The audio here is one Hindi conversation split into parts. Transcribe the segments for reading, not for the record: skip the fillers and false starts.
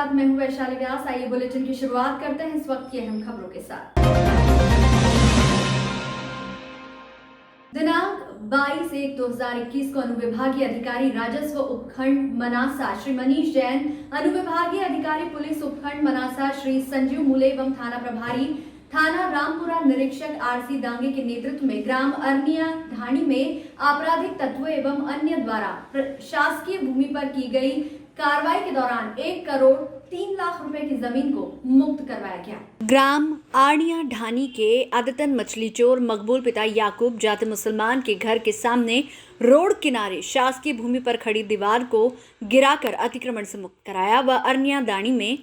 साथ मैं हूं वैशाली व्यास। आइए बुलेटिन की शुरुआत करते हैं इस वक्त की अहम खबरों के साथ। दिनांक 22/1/2021 को अनुविभागीय अधिकारी राजस्व उपखंड मनासा श्री मनीष जैन, अनुविभागीय अधिकारी पुलिस उपखंड मनासा श्री संजीव मूले एवं थाना प्रभारी थाना रामपुरा निरीक्षक आरसी दांगे के नेतृत्व में ग्राम अरनिया ढाणी में आपराधिक तत्वों एवं अन्य द्वारा शासकीय भूमि पर की गई कार्रवाई के दौरान 1 करोड़ 3 लाख रुपए की जमीन को मुक्त करवाया गया। ग्राम आड़िया ढानी के आदतन मछली चोर मकबूल पिता याकूब जाति मुसलमान के घर के सामने रोड किनारे शासकीय भूमि पर खड़ी दीवार को गिराकर अतिक्रमण से मुक्त कराया व अरनिया दानी में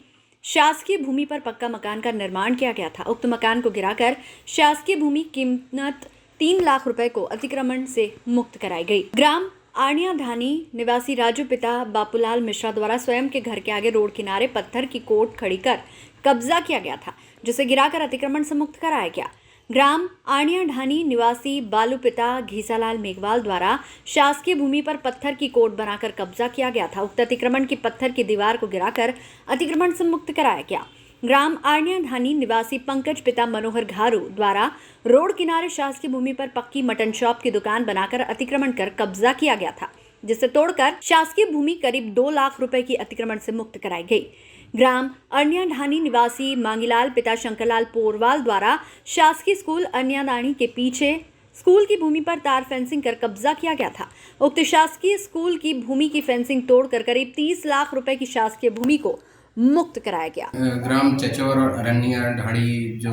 शासकीय भूमि पर पक्का मकान का निर्माण किया गया था। उक्त मकान को गिराकर शासकीय भूमि कीमत 3 लाख रुपए को अतिक्रमण से मुक्त कराई गई। ग्राम आड़िया ढानी निवासी राजू पिता बापूलाल मिश्रा द्वारा स्वयं के घर के आगे रोड किनारे पत्थर की कोट खड़ी कर कब्जा किया गया था, जिसे गिराकर अतिक्रमण से मुक्त कराया गया। ग्राम आड़िया ढानी निवासी बालू पिता घीसालाल मेघवाल द्वारा शासकीय भूमि पर पत्थर की कोट बनाकर कब्जा किया गया था। उक्त अतिक्रमण की पत्थर की दीवार को गिराकर अतिक्रमण से मुक्त कराया गया। ग्राम आड़िया ढानी निवासी पंकज पिता मनोहर घारू द्वारा रोड किनारे शासकीय भूमि पर पक्की मटन शॉप की दुकान बनाकर अतिक्रमण कर कब्जा किया गया था, जिसे तोड़कर शासकीय भूमि करीब 2 लाख रुपए की अतिक्रमण से मुक्त कराई गई। ग्राम अरनिया ढानी निवासी मांगीलाल पिता शंकरलाल पोरवाल द्वारा शासकीय स्कूल अरनिया ढानी के पीछे स्कूल की भूमि पर तार फेंसिंग कर कब्जा किया गया था। उक्त शासकीय स्कूल की भूमि की फेंसिंग तोड़कर करीब 30 लाख रुपए की शासकीय भूमि को मुक्त कराया गया। ग्राम चचौर और अरनिया ढाणी जो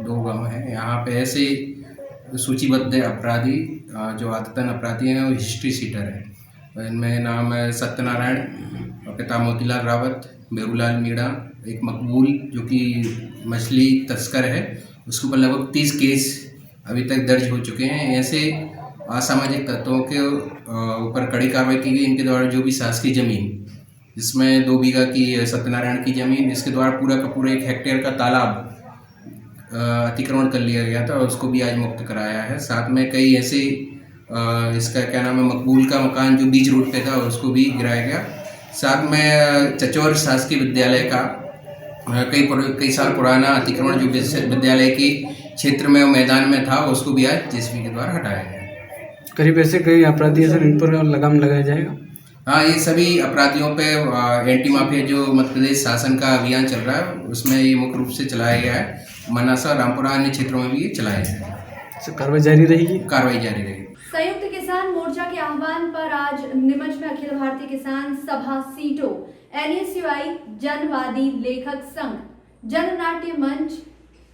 2 गांव हैं, यहाँ पे ऐसे सूचीबद्ध अपराधी जो आदतन अपराधी हैं वो हिस्ट्री सीटर हैं। इनमें नाम है सत्यनारायण, पिता मोतीलाल रावत, बेरूलाल मीणा, एक मकबूल जो कि मछली तस्कर है, उसके ऊपर लगभग 30 केस अभी तक दर्ज हो चुके हैं। ऐसे असामाजिक तत्वों के ऊपर कड़ी कार्रवाई की गई। इनके द्वारा जो भी शासकीय जमीन, जिसमें 2 बीघा की सत्यनारायण की जमीन, जिसके द्वारा पूरा का पूरा 1 हेक्टेयर का तालाब अतिक्रमण कर लिया गया था, उसको भी आज मुक्त कराया है। साथ में कई ऐसे इसका क्या नाम है मकबूल का मकान जो बीच रोड पे था, उसको भी गिराया गया। साथ में चचौर शासकीय विद्यालय का कई साल पुराना अतिक्रमण जो विद्यालय के क्षेत्र में मैदान में था, उसको भी आज जेसीबी के द्वारा हटाया गया। करीब ऐसे कई अपराधी है सर, इन पर लगाम लगाया जाएगा। हाँ, ये सभी अपराधियों पे एंटी माफिया जो मध्य प्रदेश शासन का अभियान चल रहा है, उसमें ये मुख्य रूप से चलाया गया है। मनासा, रामपुरा, अन्य क्षेत्रों में भी ये चलाया गया है। कार्रवाई जारी रहेगी। कार्रवाई जारी रहेगी। संयुक्त किसान मोर्चा के आह्वान पर आज नीमच में अखिल भारतीय किसान सभा सीटों, NSUI, जनवादी लेखक संघ, जननाट्य मंच,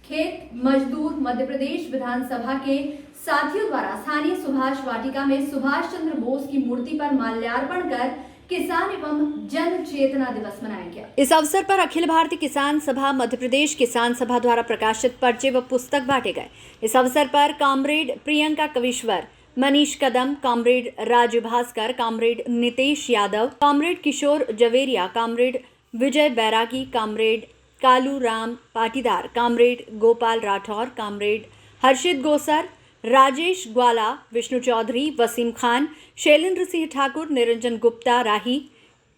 खेत मजदूर मध्य प्रदेश विधानसभा के साथियों द्वारा स्थानीय सुभाष वाटिका में सुभाष चंद्र बोस की मूर्ति पर माल्यार्पण कर किसान एवं जन चेतना दिवस मनाया गया। इस अवसर पर अखिल भारतीय किसान सभा मध्य प्रदेश किसान सभा द्वारा प्रकाशित पर्चे व पुस्तक बांटे गए। इस अवसर पर comrade Priyanka Kavishwar, Manish Kadam, comrade Raju Bhaskar, comrade Nitesh Yadav, comrade Kishore Javeria, comrade Vijay Bairagi, comrade Kalu Ram Patidar, comrade Gopal Rathore, comrade Harshit Gosar, Rajesh Gwala, Vishnu Chaudhary, Wasim Khan, Shailendra Singh Thakur, Niranjan Gupta Rahi,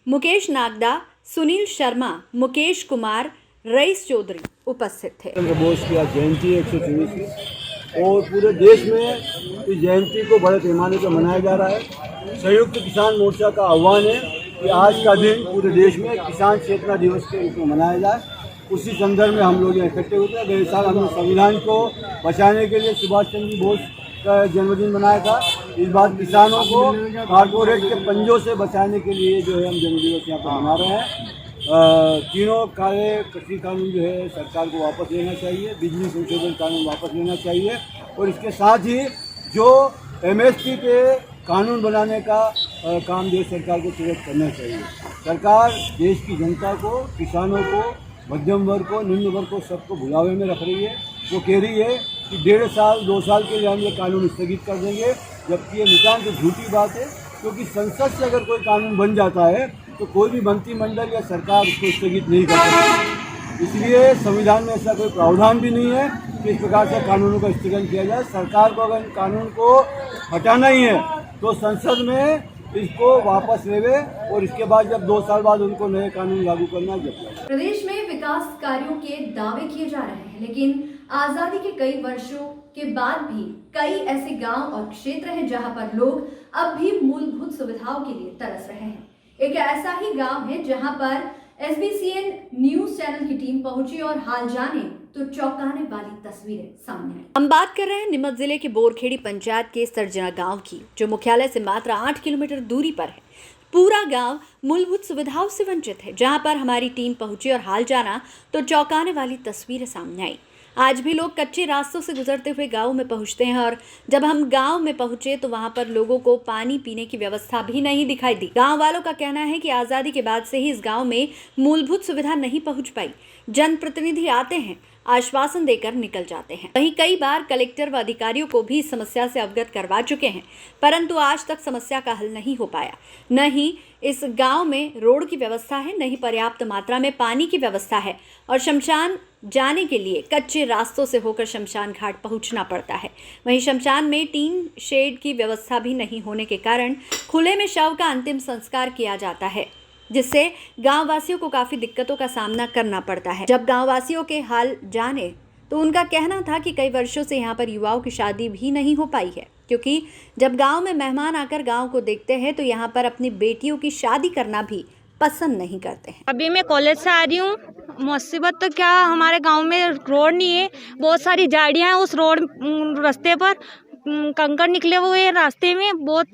Mukesh Nagda, Sunil Sharma, Mukesh Kumar, Rais Chaudhary उपस्थित थे। बोस की आज जयंती 124 और पूरे देश में इस जयंती को बड़े पैमाने पर मनाया जा रहा है। संयुक्त किसान मोर्चा का आह्वान है कि आज का दिन पूरे देश में किसान चेतना दिवस के रूप में मनाया जाए। उसी संदर्भ में हम लोग इकट्ठे होते हैं। गए साल हमने संविधान को बचाने के लिए सुभाष चंद्र बोस का जन्मदिन मनाया था। इस बार किसानों को कॉर्पोरेट के पंजों से बचाने के लिए जो है हम जन्मदिवस यहाँ पर मना रहे हैं। तीनों काले कृषि कानून जो है सरकार को वापस लेना चाहिए, बिजली संशोधन कानून वापस लेना चाहिए और इसके साथ ही जो MSP पे कानून बनाने का काम देश सरकार को तुरंत करना चाहिए। सरकार देश की जनता को, किसानों को, मध्यम वर्ग को, निम्न वर्ग को, सबको भुलावे में रख रही है। वो कह रही है कि 1.5 साल 2 साल के लिए हम ये कानून स्थगित कर देंगे, जबकि ये नितांत झूठी बात है। क्योंकि संसद से अगर कोई कानून बन जाता है तो कोई भी मंत्रिमंडल या सरकार उसको स्थगित नहीं कर सकती। इसलिए संविधान में ऐसा कोई प्रावधान भी नहीं है कि इस प्रकार से कानूनों का स्थगन किया जाए। सरकार को अगर इन कानून को हटाना ही है तो संसद में इसको वापस लेवे और इसके बाद जब 2 साल बाद उनको नए कानून लागू करना जब प्रदेश में विकास कार्यों के दावे किए जा रहे हैं, लेकिन आजादी के कई वर्षों के बाद भी कई ऐसे गांव और क्षेत्र हैं जहां पर लोग अब भी मूलभूत सुविधाओं के लिए तरस रहे हैं। एक ऐसा ही गांव है जहां पर SBCN न्यूज चैनल की टीम पहुंची और हाल जाने तो चौंकाने वाली तस्वीरें सामने आई। हम बात कर रहे हैं नीमच जिले के बोरखेड़ी पंचायत के सरजना गांव की, जो मुख्यालय से मात्र 8 किलोमीटर दूरी पर है। पूरा गांव मूलभूत सुविधाओं से वंचित है, जहां पर हमारी टीम पहुंची और हाल जाना तो चौंकाने वाली तस्वीरें सामने आई। आज भी लोग कच्चे रास्तों से गुजरते हुए गांव में पहुंचते हैं और जब हम गांव में पहुंचे तो वहां पर लोगों को पानी पीने की व्यवस्था भी नहीं दिखाई दी। गांव वालों का कहना है कि आज़ादी के बाद से ही इस गांव में मूलभूत सुविधा नहीं पहुंच पाई। जनप्रतिनिधि आते हैं, आश्वासन देकर निकल जाते हैं। वहीं कई बार कलेक्टर व अधिकारियों को भी इस समस्या से अवगत करवा चुके हैं, परंतु आज तक समस्या का हल नहीं हो पाया। न ही इस गांव में रोड की व्यवस्था है, न ही पर्याप्त मात्रा में पानी की व्यवस्था है और शमशान जाने के लिए कच्चे रास्तों से होकर शमशान घाट पहुंचना पड़ता है। वहीं शमशान में टीन शेड की व्यवस्था भी नहीं होने के कारण खुले में शव का अंतिम संस्कार किया जाता है, जिससे गांव वासियों को काफ़ी दिक्कतों का सामना करना पड़ता है। जब गांव वासियों के हाल जाने तो उनका कहना था कि कई वर्षों से यहाँ पर युवाओं की शादी भी नहीं हो पाई है, क्योंकि जब गांव में मेहमान आकर गांव को देखते हैं तो यहाँ पर अपनी बेटियों की शादी करना भी पसंद नहीं करते हैं। अभी मैं कॉलेज से आ रही हूँ। मुसीबत तो क्या, हमारे गांव में रोड नहीं है, बहुत सारी झाड़ियाँ हैं उस रोड रास्ते पर, कंकड़ निकले हुए हैं रास्ते में, बहुत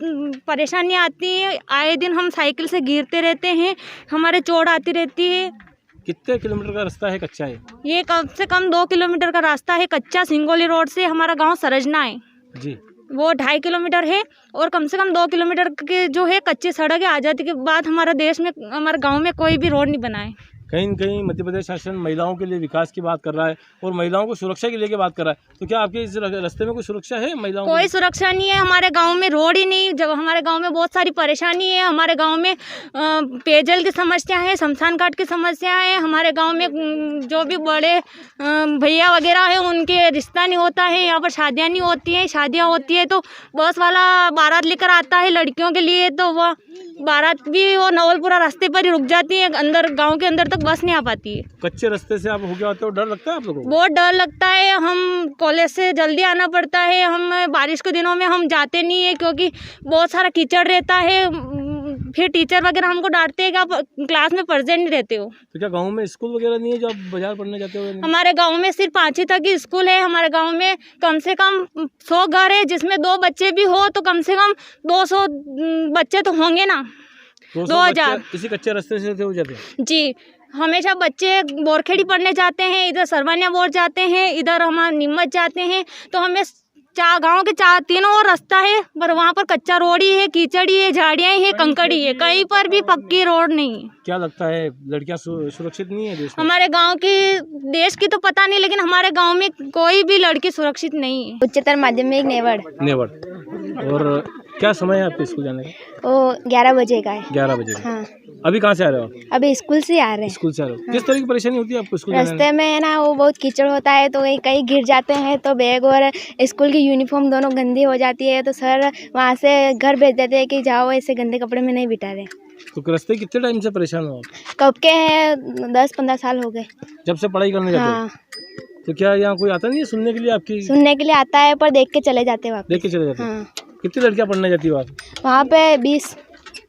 परेशानी आती है। आए दिन हम साइकिल से गिरते रहते हैं, हमारे चोट आती रहती है। कितने किलोमीटर का रास्ता है कच्चा है? ये कम से कम 2 किलोमीटर का रास्ता है कच्चा। सिंगोली रोड से हमारा गांव सरजना है जी, वो 2.5 किलोमीटर है और कम से कम 2 किलोमीटर के जो है कच्ची सड़क है। आज़ादी के बाद हमारा देश में, हमारे गांव में कोई भी रोड नहीं बना है। कहीं न कहीं मध्य प्रदेश शासन महिलाओं के लिए विकास की बात कर रहा है और महिलाओं को सुरक्षा के लिए बात कर रहा है, तो क्या आपके इस रास्ते में कोई सुरक्षा है महिलाओं को? कोई सुरक्षा नहीं है, हमारे गांव में रोड ही नहीं। जब हमारे गांव में बहुत सारी परेशानी है, हमारे गांव में पेयजल की समस्या है, शमशान घाट की समस्या है। हमारे गांव में जो भी बड़े भैया वगैरह है उनके रिश्ता नहीं होता है, यहाँ पर शादियाँ नहीं होती हैं। शादियाँ होती है तो बस वाला बारात लेकर आता है लड़कियों के लिए, तो वह बारात भी वो नवलपुरा रास्ते पर ही रुक जाती है, अंदर गाँव के अंदर तक बस नहीं आ पाती है। कच्चे रास्ते से आप होके आते हो, डर लगता है आप लोगों को? बहुत डर लगता है। हम कॉलेज से जल्दी आना पड़ता है, हम बारिश के दिनों में हम जाते नहीं है क्योंकि बहुत सारा कीचड़ रहता है। फिर टीचर वगैरह हमको डांटते हैं कि आप क्लास में प्रेजेंट नहीं रहते हो। तो क्या गांव में स्कूल वगैरह नहीं है जो आप बाजार पढ़ने जाते हो? हमारे गांव में सिर्फ 5वीं तक ही स्कूल है। हमारे गांव में कम से कम 100 घर है, जिसमें 2 बच्चे भी हो तो कम से कम 200 बच्चे तो होंगे ना। 2000 इसी कच्चे रास्ते से हो जाते हैं जी। हमेशा बच्चे बोरखेड़ी पढ़ने जाते हैं, इधर सरवानिया बोर जाते हैं, इधर हमारे नीमच जाते हैं, तो हमें गांव के 4-3 और रास्ता है, पर वहाँ पर कच्चा रोड ही है, कीचड़ ही है, झाड़ियाँ ही है, कंकड़ ही है, कहीं पर भी पक्की रोड नहीं है। क्या लगता है लड़कियां सुरक्षित नहीं है देश में? हमारे गांव की, देश की तो पता नहीं, लेकिन हमारे गांव में कोई भी लड़की सुरक्षित नहीं है। उच्चतर माध्यमिक नेवड़। और क्या समय है आपके स्कूल जाने का? वो 11 बजे का है। 11 बजे का। हाँ, अभी कहाँ से आ रहे हो? अभी स्कूल से आ रहे हैं। स्कूल से आ रहे हो। किस तरह की परेशानी होती है आपको स्कूल जाने में? रास्ते में है ना, वो बहुत कीचड़ होता है, तो कहीं गिर जाते हैं तो बैग और स्कूल की यूनिफॉर्म दोनों गंदी हो जाती है, तो सर वहाँ से घर भेज देते हैं कि जाओ, ऐसे गंदे कपड़े में नहीं बिठा रहे। तो रास्ते कितने टाइम से परेशान हो आप? कब के हैं, 10-15 साल हो गए। जब से पढ़ाई करने जाते हो? हाँ, तो क्या यहाँ कोई आता नहीं है सुनने के लिए आपकी? सुनने के लिए आता है, पर देख के चले जाते हैं वापस। देख के चले जाते हैं। हाँ, कितनी लड़कियाँ पढ़ने जाती हो आप? वहाँ पे 20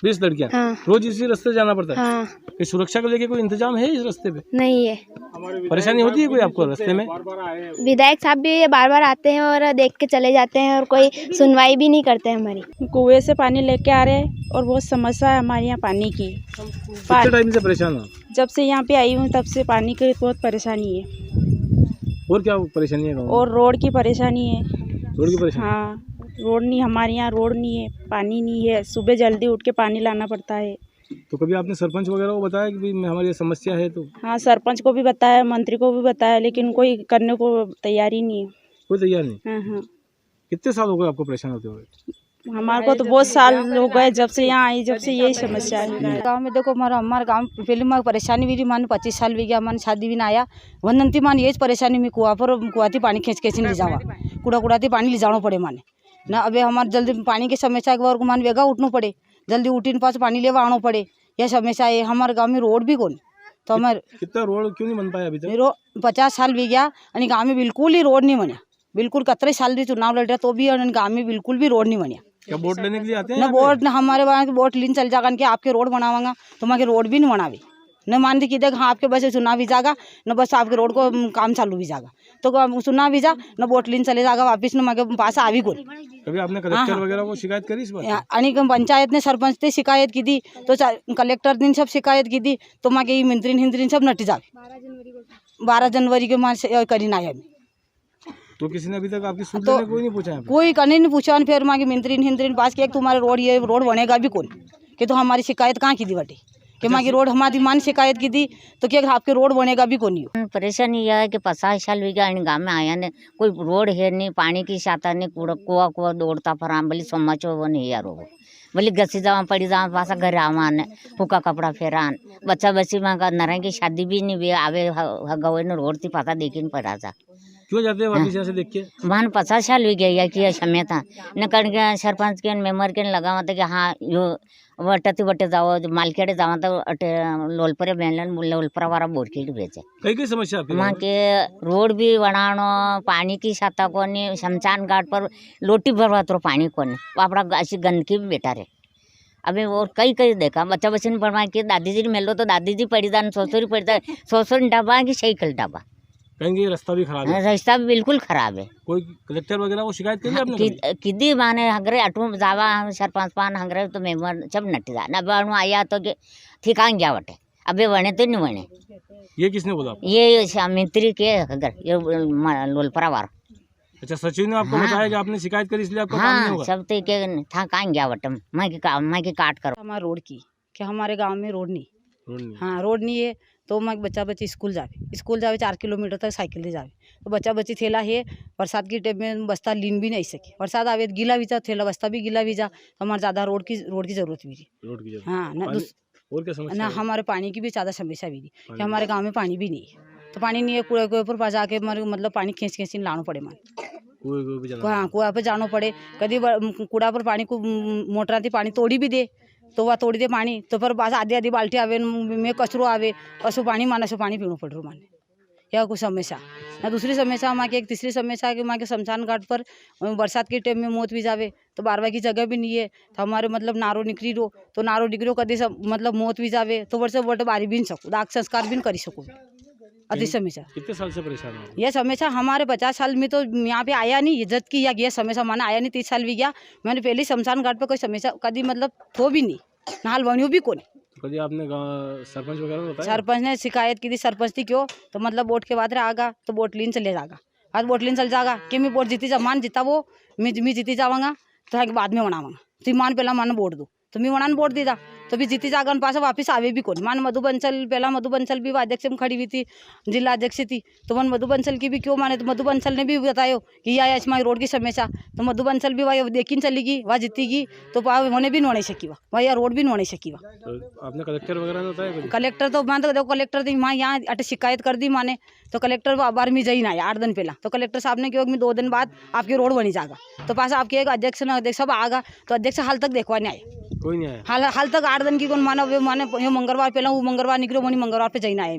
लड़कियाँ। हाँ। रोज इसी रास्ते जाना पड़ता है? हाँ, कि सुरक्षा को लेके कोई इंतजाम है इस रास्ते पे? नहीं है। परेशानी होती है कोई आपको रास्ते में? विधायक साहब भी बार बार आते हैं और देख के चले जाते हैं और कोई सुनवाई भी नहीं करते हैं हमारी। कुएं से पानी लेके आ रहे हैं और बहुत समस्या है हमारे यहाँ पानी की। कितने टाइम से परेशान हो? जब से यहाँ पे आई हूँ तब से पानी की बहुत परेशानी है। और क्या परेशानी है गाँव में? और रोड की परेशानी है। रोड की परेशानी? हाँ, रोड नहीं, हमारे यहाँ रोड नहीं है, पानी नहीं है, सुबह जल्दी उठ के पानी लाना पड़ता है। तो कभी आपने सरपंच वगैरह को बताया कि भाई हमारी ये समस्या है? तो हाँ, सरपंच को भी बताया, मंत्री को भी बताया, लेकिन कोई करने को तैयार ही नहीं है। कोई तैयार नहीं? हाँ हाँ। कितने साल हो गए आपको परेशान होते हुए? हमारे को तो बहुत साल हो गए जब से यहाँ आई, जब से यही समस्या है। गांव में देखो हमारे गांव पहले में परेशानी भी मान 25 साल भी गया, मन शादी भी ना आया वनंती मान यही परेशानी में कुआती पानी खींच ले जावा, कुड़ाती पानी ले जाना पड़े माने ना। अबे हमारे जल्दी पानी की समस्या के बार को मान वेगा उठना पड़े, जल्दी उठीन पास पानी लेवा आना पड़े, यह समस्या है। हमारे गाँव में रोड भी कौन, तो हमारे कितना रोड क्यों नहीं बन पाया अभी तक? 50 साल भी गया और गाँव में बिल्कुल ही रोड नहीं बना, बिल्कुल 17 साल भी चुनाव लड़ रहा तो भी गाँव में बिल्कुल भी रोड नहीं बना। क्या वोट लेने के लिए आते हैं न वोट, न हमारे वहाँ वोट लीन चल जाएगा कि आपके रोड बनावांगा, तो वहाँ के रोड भी नहीं बनावे, न मान दी कि देख हाँ आपके बस चुनाव भी जाएगा, न बस आपके रोड को काम चालू भी जाएगा, तो चुनाव भी जा न वोट लीन चले जाएगा वापिस, न वहाँ पास आ भी कोई। कभी आपने कलेक्टर वगैरह को शिकायत करी इस बात? आणि पंचायत ने सरपंच ने शिकायत की थी, तो कलेक्टर ने सब शिकायत की थी, तो वहाँ के मंत्री हिंद्रीन सब नटी जावे। 12 जनवरी के वहाँ से करी ना है। तो किसी ने अभी तक आपकी सुन लेने कोई नहीं पूछा है? कोई कहीं नहीं पूछा। फिर वहाँ के मंत्री हिंद्रीन पास किया तुम्हारे रोड ये रोड बनेगा भी कौन, कि तो हमारी शिकायत कहाँ की थी बटे कि वहाँ की रोड हमारी मान शिकायत की थी, तो क्या आपके रोड बनेगा भी कौन। परेशानी यह है कि 50 साल भी गया गाँव में आया ने कोई रोड है नहीं, पानी की शाता नहीं, कुआ कुआ दौड़ता फराम बोली सोमाचो वो नहीं यार, वो बोली गसी जावा पड़ी जावा पासा घर आवान हुक्का कपड़ा फेरान बच्चा बच्ची वहाँ का नरें की शादी भी नहीं भी आवे गवे ने रोड थी पाता देखी पड़ा था। क्यों जाते हैं वापिस यहाँ से देख के? मान 50 साल भी गया कि समय था न कर के सरपंच के मेम्बर के लगा था कि हाँ यो वटती वटे जाओ मालखेड़े जावा तो अटे लोलपरे बेलन लोलपरा वाला बोरखेड़ बेचे कई समस्या वहाँ के रोड भी बनानो, पानी की छाता को नहीं, शमशान घाट पर लोटी भरवा तो पानी को नहीं, वापड़ा ऐसी गंदगी भी बेटा रहे। अभी और कई कई देखा बच्चा बच्चे ने बनवा के दादी जी मिलो तो दादी जी पड़ी था, सोसोरी पड़ी था, सोसोरी ढाबा की साइकिल ढाबा, कहेंगे रास्ता भी खराब है। रास्ता भी बिल्कुल खराब है। कोई कलेक्टर वगैरह को शिकायत करी आपने? किदी माने हंगरे अटू जावा सरपंच पान हंगरे तो मेम्बर सब नटी जा न बनू आया तो ठिकान गया बटे, अबे बने तो नहीं बने। ये किसने बोला? ये मंत्री के घर ये लोलपरा वार। अच्छा, सचिव ने आपको बताया कि आपने शिकायत करी इसलिए आपका काम नहीं होगा? सब तो के था कहाँ गया बटम मैं की काट करो हमारे रोड की कि हमारे गांव में रोड नहीं, हाँ रोड नहीं है, तो मैं बच्चा बच्ची स्कूल जावे 4 किलोमीटर तक साइकिल ले जावे, तो बच्चा बच्ची थैला है बरसात की टाइम में बस्ता लीन भी नहीं सके, बरसात आवे गीला भी जा थैला बस्ता भी गीला भी जा, तो हमारे ज़्यादा रोड की जरूरत भी थी। हाँ और क्या समस्या? ना हमारे पानी की भी ज़्यादा समस्या भी थी कि हमारे गाँव में पानी भी नहीं है, तो पानी नहीं है कुएं के ऊपर पास जाके मतलब पानी खींच लाना पड़े मान, हाँ कुआ पर जाना पड़े, कभी कूड़ा पर पानी को मोटर आती पानी तोड़ी भी दे तो वह तोड़ी दे पानी, तो फिर पास आधी बाल्टी आवे में कचरो आवे असो पानी माना सो पानी पीना पड़ रो माने, यह कुछ समस्या ना। दूसरी समस्या वहाँ की एक तीसरी समस्या है कि वहाँ के शमशान घाट पर बरसात के टाइम में मौत भी जावे, तो बारवा की जगह भी नहीं है, तो हमारे मतलब नारो निकली रो, तो नारो निकलो कभी मतलब मौत भी जावे तो वर्ष बट बारी भी नहीं सकूँ, दाग संस्कार भी नहीं कर सकूँ। अति समस्या कितने साल से परेशान हो? यह समस्या हमारे 50 साल में तो यहाँ पे आया नहीं, इज्जत की या यह समस्या माना आया नहीं, 30 साल भी गया मैंने पहले शमशान घाट पर कोई समस्या कभी मतलब थो भी नहीं, नाल बनियो भी कौन। कभी आपने सरपंच वगैरह को बताया? सरपंच ने शिकायत की थी, सरपंच थी क्यों तो मतलब वोट के बाद आगा तो वोट लीन चले जाएगा, आज वोट लीन चल जाएगा कि मैं वोट जीती जा मान जीता वो मैं जीती जाऊँगा तो बाद में बनाऊँगा, तो मान पहला मान वोट दो तो मैं वनान वोट दीदा तो भी जीती जागन पास वापस आवे भी कौन। मान मधु बंसल पहला मधु बंसल भी अध्यक्ष में खड़ी हुई थी, जिला अध्यक्ष थी, तो मन मधु बंसल की भी क्यों माने, तो मधु बंसल ने भी बतायो कि यह इसमें रोड की समस्या, तो मधु बंसल भी वही देखी चलेगी वह जीतीगी तो होने भी नहीं सकी वह यह रोड भी नहीं सकी वह। तो आपने कलेक्टर वगैरह ने बताया? कलेक्टर तो मान तो देखो कलेक्टर थी वहाँ यहाँ अटे शिकायत कर दी माने, तो कलेक्टर बार में जाई ना आया 8 दिन पहला, तो कलेक्टर साहब ने क्यों 2 दिन बाद आपकी रोड बनी जाएगा, तो पास आपके एक अध्यक्ष न अध्यक्ष सब आगा, तो अध्यक्ष हाल तक देखवा नहीं आए, कोई नहीं आया हाल तक 8 दिन की कौन माना माने ये मंगलवार पहला वो मंगलवार निकलो मनी मंगलवार पे जाना है,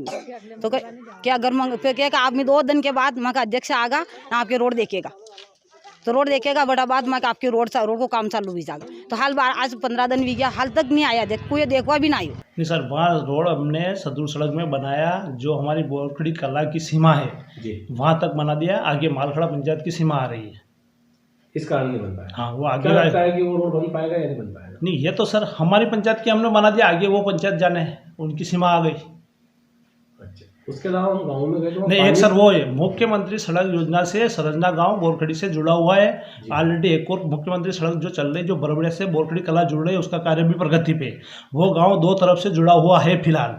तो क्या अगर क्या आप में 2 दिन के बाद मैं अध्यक्ष आगा आपके रोड देखेगा, तो रोड देखेगा बड़ा बाद में आपके रोड को काम चालू भी जाएगा, तो हाल बार आज 15 दिन भी गया हाल तक नहीं आया, कोई देखवा भी नहीं। नहीं सर, वहाँ रोड हमने सदर सड़क में बनाया, जो हमारी बोरखड़ी कला की सीमा है वहाँ तक बना दिया, आगे मालखड़ा पंचायत की सीमा आ रही है, इस कारण नहीं बन पाया। हाँ वो आगे क्या लगता है कि वो रोड बन पाएगा या नहीं बन पाएगा? नहीं ये तो सर हमारी पंचायत की हमने बना दिया, आगे वो पंचायत जाने है उनकी सीमा आ गई। अच्छा, उसके अलावा हम गाँव में गए तो नहीं एक सर वो है मुख्यमंत्री सड़क योजना से सरजना गांव बोरखड़ी से जुड़ा हुआ है, ऑलरेडी एक और मुख्यमंत्री सड़क जो चल रही है जो बरबड़े से बोरखड़ी कला जुड़ रही है उसका कार्य भी प्रगति पे, वो गाँव 2 तरफ से जुड़ा हुआ है फिलहाल,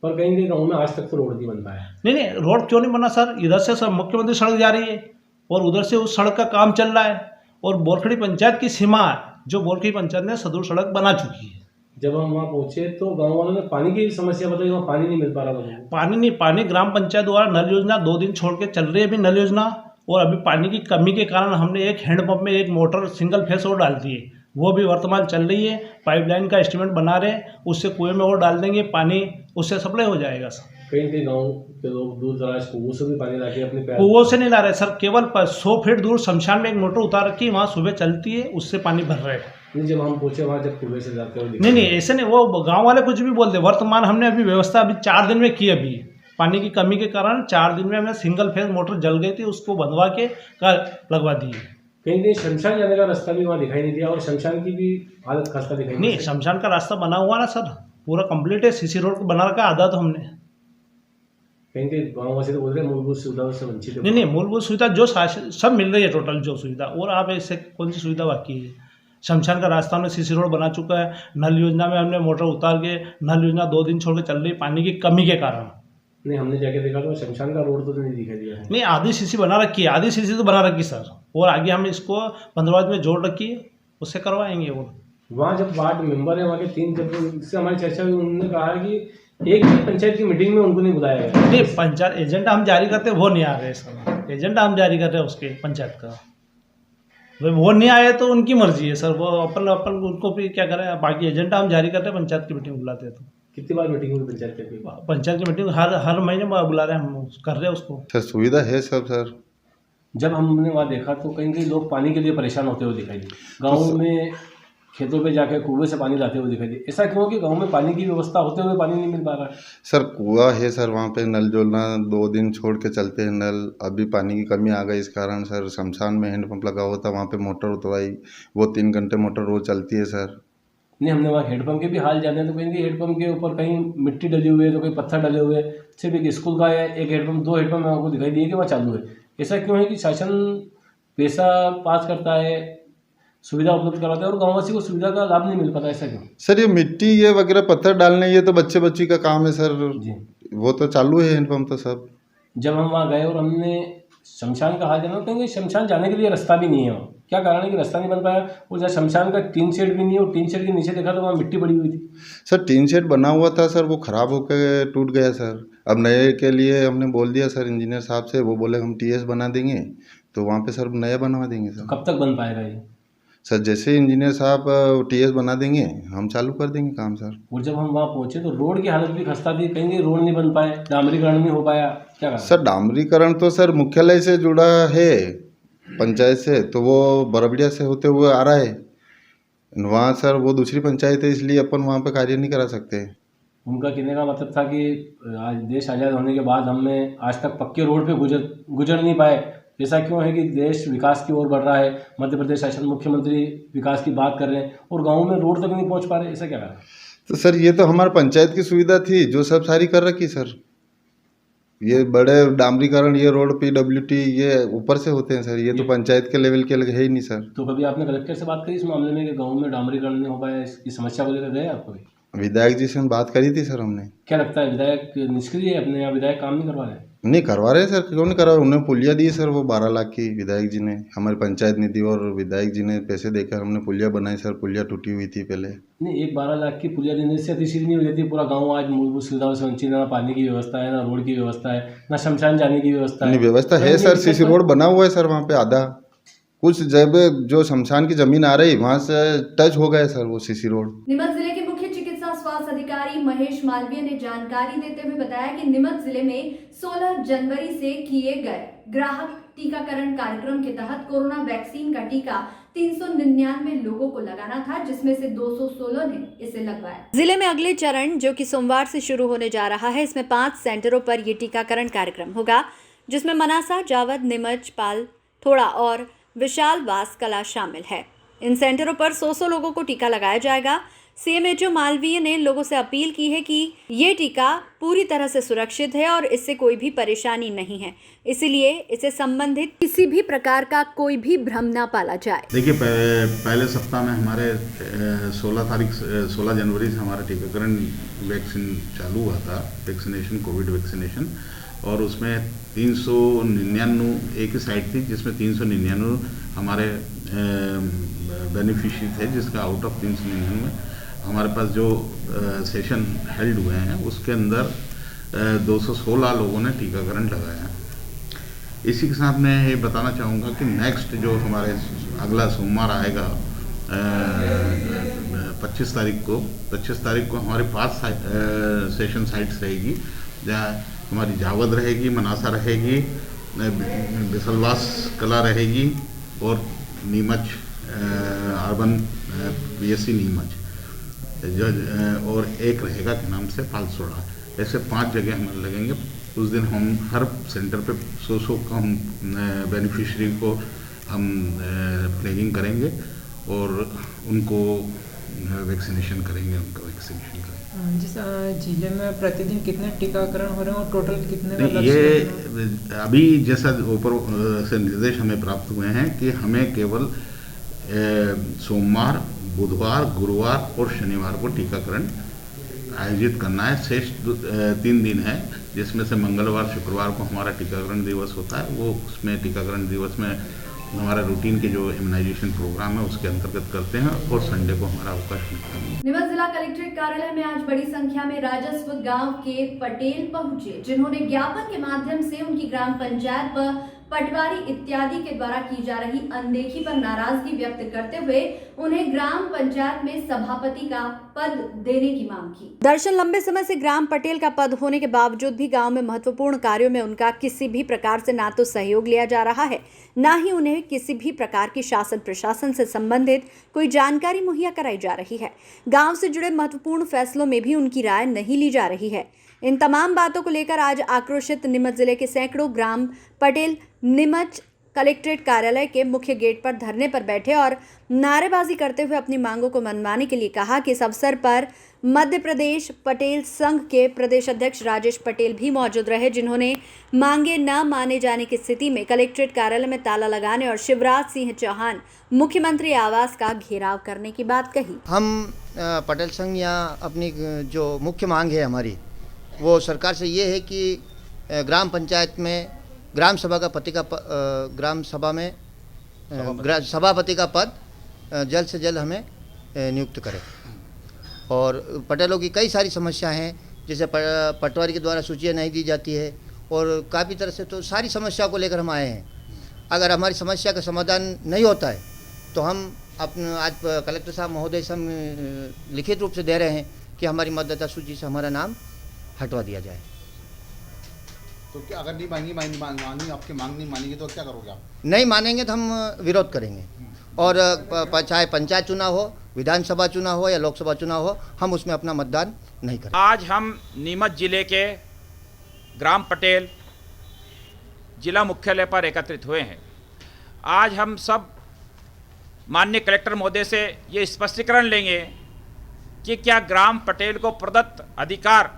पर कहीं गाँव में आज तक तो रोड नहीं बन पाया। नहीं रोड क्यों नहीं बना सर, इधर से सब मुख्यमंत्री सड़क जा रही है और उधर से उस सड़क का काम चल रहा है, और बोरखड़ी पंचायत की सीमा जो बोरखड़ी पंचायत ने सदर सड़क बना चुकी है। जब हम वहाँ पहुँचे तो गाँव वालों ने पानी की समस्या बताई, वहाँ पानी नहीं मिल पा रहा था। पानी नहीं, पानी ग्राम पंचायत द्वारा नल योजना 2 दिन छोड़ के चल रही है अभी नल योजना, और अभी पानी की कमी के कारण हमने एक हैंडपंप में एक मोटर सिंगल फेस और डाल दी है, वो भी वर्तमान चल रही है। पाइपलाइन का एस्टीमेट बना रहे, उससे कुएं में और डाल देंगे, पानी उससे सप्लाई हो जाएगा सर। कई गाँव के लोग दूर दराज कुओं से भी पानी लाके अपने कुओं से नहीं ला रहे सर, केवल 100 फीट दूर शमशान में एक मोटर उतार रखी, वहाँ सुबह चलती है, उससे पानी भर रहे हैं। नहीं, जब हम पूछे वहाँ जब कुएं से जाते हो नहीं ऐसे नहीं, वो गांव वाले कुछ भी बोलते। वर्तमान हमने अभी व्यवस्था अभी 4 दिन में की, अभी पानी की कमी के कारण 4 दिन में हमने सिंगल फेज मोटर जल गई थी, उसको बंधवा के लगवा दी। कहीं शमशान जाने का रास्ता भी वहाँ दिखाई नहीं दिया और शमशान की भी हालत खस्ता दिखाई नहीं। शमशान का रास्ता बना हुआ ना सर, पूरा कंप्लीट है, सीसी रोड बना रखा आधा तो हमने। कहीं गाँव वासी तो बोल रहे मूलभूत सुविधाओं से वंचित है। नहीं मूलभूत सुविधा जो सब मिल रही है, टोटल जो सुविधा, और आप ऐसे कौन सी सुविधा बाकी है। शमशान का रास्ता हमने सीसी रोड बना चुका है, नल योजना में हमने मोटर उतार के, नल योजना 2 दिन छोड़ के चल रही पानी की कमी के कारण। नहीं, हमने जाके देखा तो शमशान का रोड तो नहीं दिखाई दिया है। नहीं, आधी सीसी बना रखी है, आधी सीसी तो बना रखी सर, और आगे हम इसको 15 में जोड़ रखी है, उससे करवाएंगे। वो वहाँ जब वार्ड मेंबर है वहाँ के 3, जब उससे हमारी चर्चा हुई, उन्होंने कहा कि एक भी पंचायत की मीटिंग में उनको नहीं बुलाया गया। नहीं, पंचायत एजेंडा हम जारी करते हैं, वो नहीं आ रहे सर, एजेंडा हम जारी कर रहे हैं उसके पंचायत का, वो नहीं आए तो उनकी मर्जी है सर, वो अपन उनको भी क्या करें। बाकी एजेंडा हम जारी करते हैं, पंचायत की मीटिंग बुलाते हैं। तो कितनी बार मीटिंग हुई पंचायत की मीटिंग हर महीने बुला रहे हैं, हम कर रहे हैं उसको। सर सुविधा है सब सर। जब हमने वहाँ देखा तो कहीं लोग पानी के लिए परेशान होते हुए दिखाई दिए, गाँव में खेतों पे जाके कुएं से पानी लाते हुए दिखाई दिए। ऐसा क्यों कि गांव में पानी की व्यवस्था होते हुए पानी नहीं मिल पा रहा है? सर कुआं है सर, वहाँ पे नल जोड़ना 2 दिन छोड़ के चलते हैं नल। अभी पानी की कमी आ गई, इस कारण सर शमशान में हैंडपम्प लगा हुआ था, वहाँ पे मोटर उतरवाई, वो 3 घंटे मोटर रोज चलती है सर। नहीं, हमने वहाँ हेडपम्प के भी हाल जाने हैं तो कहीं हेडपम्प के ऊपर कहीं मिट्टी डली हुई है तो कहीं पत्थर डले हुए हैं। सिर्फ एक स्कूल का है, एक हेडपम्प 2 हेडपम्प आपको दिखाई दिए कि वहाँ चालू है। ऐसा क्यों है कि शासन पैसा पास करता है, सुविधा उपलब्ध करवाते हैं और गाँववासी को सुविधा का लाभ नहीं मिल पाता, ऐसा क्यों? सर ये मिट्टी ये वगैरह पत्थर डालने, ये तो बच्ची का काम है सर जी, वो तो चालू है हैंडपम्प तो सब। जब हम वहाँ गए और हमने शमशान का हाल जाना, क्योंकि शमशान जाने के लिए रास्ता भी नहीं है वहाँ। क्या कारण है कि रास्ता नहीं बन पाया? और जहाँ शमशान का टीन शेड भी नहीं है, और टीन शेड के नीचे देखा तो वहाँ मिट्टी पड़ी हुई थी। सर टीन शेड बना हुआ था सर, वो ख़राब होकर टूट गया सर। अब नए के लिए हमने बोल दिया सर इंजीनियर साहब से, वो बोले हम TS बना देंगे, तो वहाँ पे सर नया बनवा देंगे सर। कब तक बन पाएगा ये? सर जैसे इंजीनियर साहब TS बना देंगे हम चालू कर देंगे काम सर। और जब हम वहाँ पहुँचे तो रोड की हालत भी खस्ता थी, कहीं रोड नहीं बन पाए, डामरीकरण नहीं हो पाया, क्या कहा? सर डामरीकरण तो सर मुख्यालय से जुड़ा है पंचायत से, तो वो बरबड़िया से होते हुए आ रहा है वहाँ सर, वो दूसरी पंचायत है, इसलिए अपन वहाँ पे कार्य नहीं करा सकते। उनका कहने का मतलब था कि आज देश आज़ाद होने के बाद हमें आज तक पक्के रोड पे गुजर नहीं पाए। ऐसा क्यों है कि देश विकास की ओर बढ़ रहा है, मध्य प्रदेश शासन मुख्यमंत्री विकास की बात कर रहे हैं और गाँव में रोड तक नहीं पहुँच पा रहे, ऐसा क्या कहा? तो सर ये तो हमारे पंचायत की सुविधा थी जो सब सारी कर रखी सर। ये बड़े डामरीकरण, ये रोड PWT ये ऊपर से होते हैं सर, ये तो पंचायत के लेवल के है ही नहीं सर। तो कभी आपने कलेक्टर से बात करी इस मामले में कि गाँव में डामरीकरण नहीं हो पाया, इसकी समस्या को लेकर गए आपको? विधायक जी से बात करी थी सर हमने। क्या लगता है विधायक निष्क्रिय है अपने यहाँ, विधायक काम नहीं करवा रहे? नहीं करवा रहे सर, क्यों नहीं करवा रहे? उन्हें पुलिया दी सर, वो 12 लाख की विधायक जी ने, हमारी पंचायत निधि और विधायक जी ने पैसे देकर हमने पुलिया बनाई सर। पुलिया टूटी हुई थी पहले। नहीं, एक 12 लाख की पुलिया देने से अतिशील नहीं हो जाती? पूरा गाँव आज मूलभूत सुविधाओं से वंचित, ना पानी की व्यवस्था है, ना रोड की व्यवस्था है, ना शमशान जाने की व्यवस्था है। नहीं व्यवस्था है सर, CC रोड बना हुआ है सर वहाँ पे आधा, कुछ जब जो शमशान की जमीन आ रही वहाँ से टच हो गया सर वो CC रोड। नीमच जिले के मुख्य चिकित्सा स्वास्थ्य अधिकारी महेश मालवीय ने जानकारी देते हुए बताया कि नीमच जिले में 16 जनवरी से किए गए ग्राहक टीकाकरण कार्यक्रम के तहत कोरोना वैक्सीन का टीका 399 लोगों को लगाना था, जिसमें से 216 ने इसे लगवाया। जिले में अगले चरण जो कि सोमवार से शुरू होने जा रहा है, इसमें 5 सेंटरों पर ये टीकाकरण कार्यक्रम होगा, जिसमें मनासा, जावद, नीमच, पाल, थोड़ा और विशाल वास कला शामिल है। इन सेंटरों पर 100 लोगों को टीका लगाया जाएगा। CMHO मालवीय ने लोगों से अपील की है कि ये टीका पूरी तरह से सुरक्षित है और इससे कोई भी परेशानी नहीं है, इसीलिए इसे संबंधित किसी भी प्रकार का कोई भी भ्रम न पाला जाए। देखिए पहले सप्ताह में हमारे 16 जनवरी से हमारा टीकाकरण वैक्सीन चालू हुआ था, वैक्सीनेशन, कोविड वैक्सीनेशन, और उसमें 399 एक ही साइट थी जिसमें 399 हमारे बेनिफिशियरी थे, जिसका आउट ऑफ 399 हमारे पास जो सेशन हेल्ड हुए हैं उसके अंदर 216 लोगों ने टीकाकरण लगाया। इसी के साथ मैं ये बताना चाहूँगा कि नेक्स्ट जो हमारे अगला सोमवार आएगा 25 तारीख को हमारे 5 सेशन साइट्स रहेगी, जहाँ हमारी जावद रहेगी, मनासा रहेगी, बिसलवास कला रहेगी और नीमच अर्बन PSC नीमच जो और एक रहेगा के नाम से फालसोड़ा। ऐसे 5 जगह हमें लगेंगे। उस दिन हम हर सेंटर पे 100 का हम बेनिफिशरी को हम फ्लैगिंग करेंगे और उनको वैक्सीनेशन करेंगे, जिस जिले में प्रतिदिन कितने टीकाकरण हो रहे हैं और टोटल कितने का लक्ष्य ये अभी जैसा ऊपर से निर्देश हमें प्राप्त हुए हैं कि हमें केवल सोमवार, बुधवार, गुरुवार और शनिवार को टीकाकरण आयोजित करना है। शेष 3 दिन है, जिसमें से मंगलवार, शुक्रवार को हमारा टीकाकरण दिवस होता है। वो उसमें टीकाकरण दिवस में हमारा रूटीन के जो इम्यूनाइजेशन प्रोग्राम है उसके अंतर्गत करते हैं और संडे को हमारा अवकाश मिलता है। नीमच जिला कलेक्ट्रेट कार्यालय में आज बड़ी संख्या में राजस्व गांव के पटेल पहुंचे, जिन्होंने ज्ञापन के माध्यम से उनकी ग्राम पंचायत व पटवारी इत्यादि के द्वारा की जा रही अनदेखी पर नाराजगी व्यक्त करते हुए उन्हें ग्राम पंचायत में सभापति का पद देने की मांग की। दरअसल लंबे समय से ग्राम पटेल का पद होने के बावजूद भी गांव में महत्वपूर्ण कार्यों में उनका किसी भी प्रकार से ना तो सहयोग लिया जा रहा है, ना ही उन्हें किसी भी प्रकार की शासन प्रशासन से संबंधित कोई जानकारी मुहैया कराई जा रही है। गाँव से जुड़े महत्वपूर्ण फैसलों में भी उनकी राय नहीं ली जा रही है। इन तमाम बातों को लेकर आज आक्रोशित नीमच जिले के सैकड़ों ग्राम पटेल नीमच कलेक्ट्रेट कार्यालय के मुख्य गेट पर धरने पर बैठे और नारेबाजी करते हुए अपनी मांगों को मनवाने के लिए कहा कि इस अवसर पर मध्य प्रदेश पटेल संघ के प्रदेश अध्यक्ष राजेश पटेल भी मौजूद रहे, जिन्होंने मांगे न माने जाने की स्थिति में कलेक्ट्रेट कार्यालय में ताला लगाने और शिवराज सिंह चौहान मुख्यमंत्री आवास का घेराव करने की बात कही। हम पटेल संघ यहाँ अपनी जो मुख्य मांग है हमारी, वो सरकार से ये है कि ग्राम पंचायत में ग्राम सभा का ग्राम सभा में सभापति का पद जल्द से जल्द हमें नियुक्त करें। और पटेलों की कई सारी समस्याएं हैं, जैसे पटवारी के द्वारा सूचियाँ नहीं दी जाती है और काफ़ी तरह से तो सारी समस्या को लेकर हम आए हैं। अगर हमारी समस्या का समाधान नहीं होता है तो हम अपने आज कलेक्टर साहब महोदय से हम लिखित रूप से दे रहे हैं कि हमारी मतदाता सूची से हमारा नाम हटवा दिया जाए। तो क्या अगर नहीं मांगी आपकी मांग नहीं मानेंगे तो क्या करोगे आप? नहीं मानेंगे तो हम विरोध करेंगे और चाहे पंचायत चुनाव हो, विधानसभा चुनाव हो या लोकसभा चुनाव हो, हम उसमें अपना मतदान नहीं करेंगे। आज हम नीमच जिले के ग्राम पटेल जिला मुख्यालय पर एकत्रित हुए हैं। आज हम सब माननीय कलेक्टर महोदय से ये स्पष्टीकरण लेंगे कि क्या ग्राम पटेल को प्रदत्त अधिकार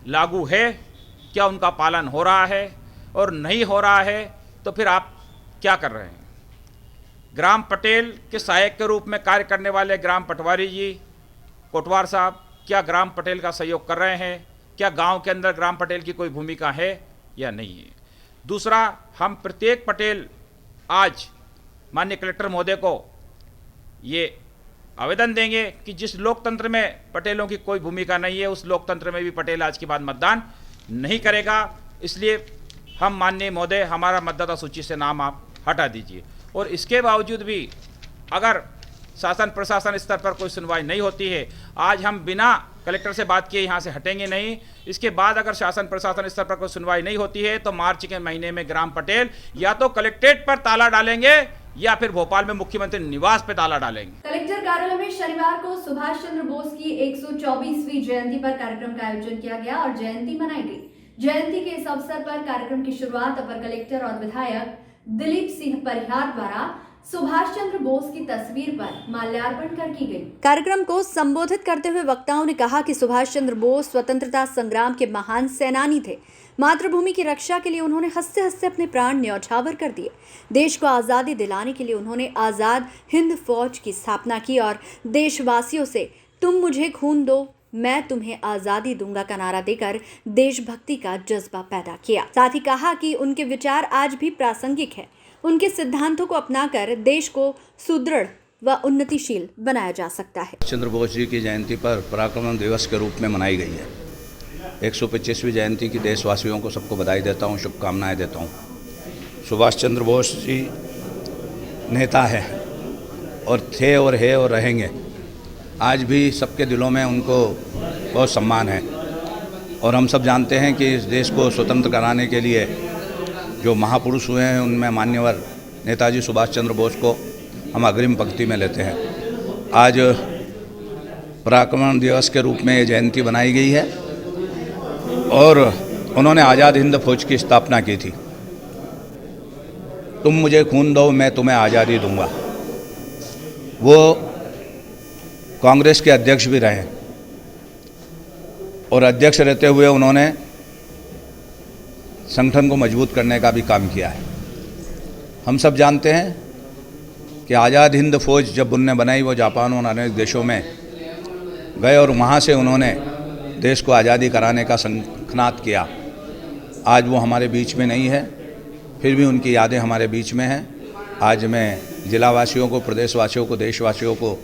लागू है, क्या उनका पालन हो रहा है, और नहीं हो रहा है तो फिर आप क्या कर रहे हैं। ग्राम पटेल के सहायक के रूप में कार्य करने वाले ग्राम पटवारी जी, कोटवार साहब, क्या ग्राम पटेल का सहयोग कर रहे हैं? क्या गांव के अंदर ग्राम पटेल की कोई भूमिका है या नहीं है? दूसरा, हम प्रत्येक पटेल आज माननीय कलेक्टर महोदय को ये आवेदन देंगे कि जिस लोकतंत्र में पटेलों की कोई भूमिका नहीं है, उस लोकतंत्र में भी पटेल आज के बाद मतदान नहीं करेगा। इसलिए हम माननीय महोदय, हमारा मतदाता सूची से नाम आप हटा दीजिए। और इसके बावजूद भी अगर शासन प्रशासन स्तर पर कोई सुनवाई नहीं होती है, आज हम बिना कलेक्टर से बात किए यहाँ से हटेंगे नहीं। इसके बाद अगर शासन प्रशासन स्तर पर कोई सुनवाई नहीं होती है तो मार्च के महीने में ग्राम पटेल या तो कलेक्ट्रेट पर ताला डालेंगे या फिर भोपाल में मुख्यमंत्री निवास पे ताला डालेंगे। कलेक्टर कार्यालय में शनिवार को सुभाष चंद्र बोस की 124वीं जयंती पर कार्यक्रम का आयोजन किया गया और जयंती मनाई गई। जयंती के इस अवसर पर कार्यक्रम की शुरुआत अपर कलेक्टर और विधायक दिलीप सिंह परिहार द्वारा सुभाष चंद्र बोस की तस्वीर पर माल्यार्पण कर की गई। कार्यक्रम को संबोधित करते हुए वक्ताओं ने कहा कि सुभाष चंद्र बोस स्वतंत्रता संग्राम के महान सेनानी थे। मातृभूमि की रक्षा के लिए उन्होंने हंसते हंसते अपने प्राण न्यौछावर कर दिए। देश को आज़ादी दिलाने के लिए उन्होंने आज़ाद हिंद फौज की स्थापना की और देशवासियों से तुम मुझे खून दो मैं तुम्हें आज़ादी दूंगा का नारा देकर देशभक्ति का जज्बा पैदा किया। साथ ही कहा कि उनके विचार आज भी प्रासंगिक है। उनके सिद्धांतों को अपनाकर देश को सुदृढ़ व उन्नतिशील बनाया जा सकता है। चंद्र बोस जी की जयंती पर पराक्रम दिवस के रूप में मनाई गई है। 125वीं जयंती की देशवासियों को सबको बधाई देता हूँ, शुभकामनाएं देता हूँ। सुभाष चंद्र बोस जी नेता है और थे और है और रहेंगे। आज भी सबके दिलों में उनको बहुत सम्मान है और हम सब जानते हैं कि इस देश को स्वतंत्र कराने के लिए जो महापुरुष हुए हैं उनमें मान्यवर नेताजी सुभाष चंद्र बोस को हम अग्रिम पंक्ति में लेते हैं। आज पराक्रम दिवस के रूप में ये जयंती बनाई गई है और उन्होंने आज़ाद हिंद फौज की स्थापना की थी। तुम मुझे खून दो मैं तुम्हें आज़ादी दूंगा। वो कांग्रेस के अध्यक्ष भी रहे और अध्यक्ष रहते हुए उन्होंने संगठन को मजबूत करने का भी काम किया है। हम सब जानते हैं कि आज़ाद हिंद फौज जब उनने बनाई वो जापान और अनेक देशों में गए और वहाँ से उन्होंने देश को आज़ादी कराने का शंखनाद किया। आज वो हमारे बीच में नहीं है, फिर भी उनकी यादें हमारे बीच में हैं। आज मैं जिलावासियों को, प्रदेशवासियों को, देशवासियों को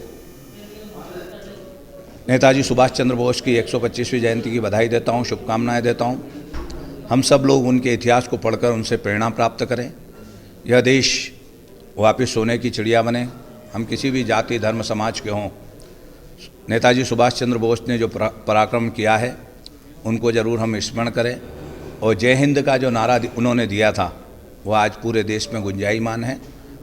नेताजी सुभाष चंद्र बोस की 125वीं जयंती की बधाई देता हूँ, शुभकामनाएं देता हूँ। हम सब लोग उनके इतिहास को पढ़कर उनसे प्रेरणा प्राप्त करें। यह देश वापस सोने की चिड़िया बने। हम किसी भी जाति, धर्म, समाज के हों, नेताजी सुभाष चंद्र बोस ने जो पराक्रम किया है उनको ज़रूर हम स्मरण करें। और जय हिंद का जो नारा उन्होंने दिया था वो आज पूरे देश में गुंजायमान है।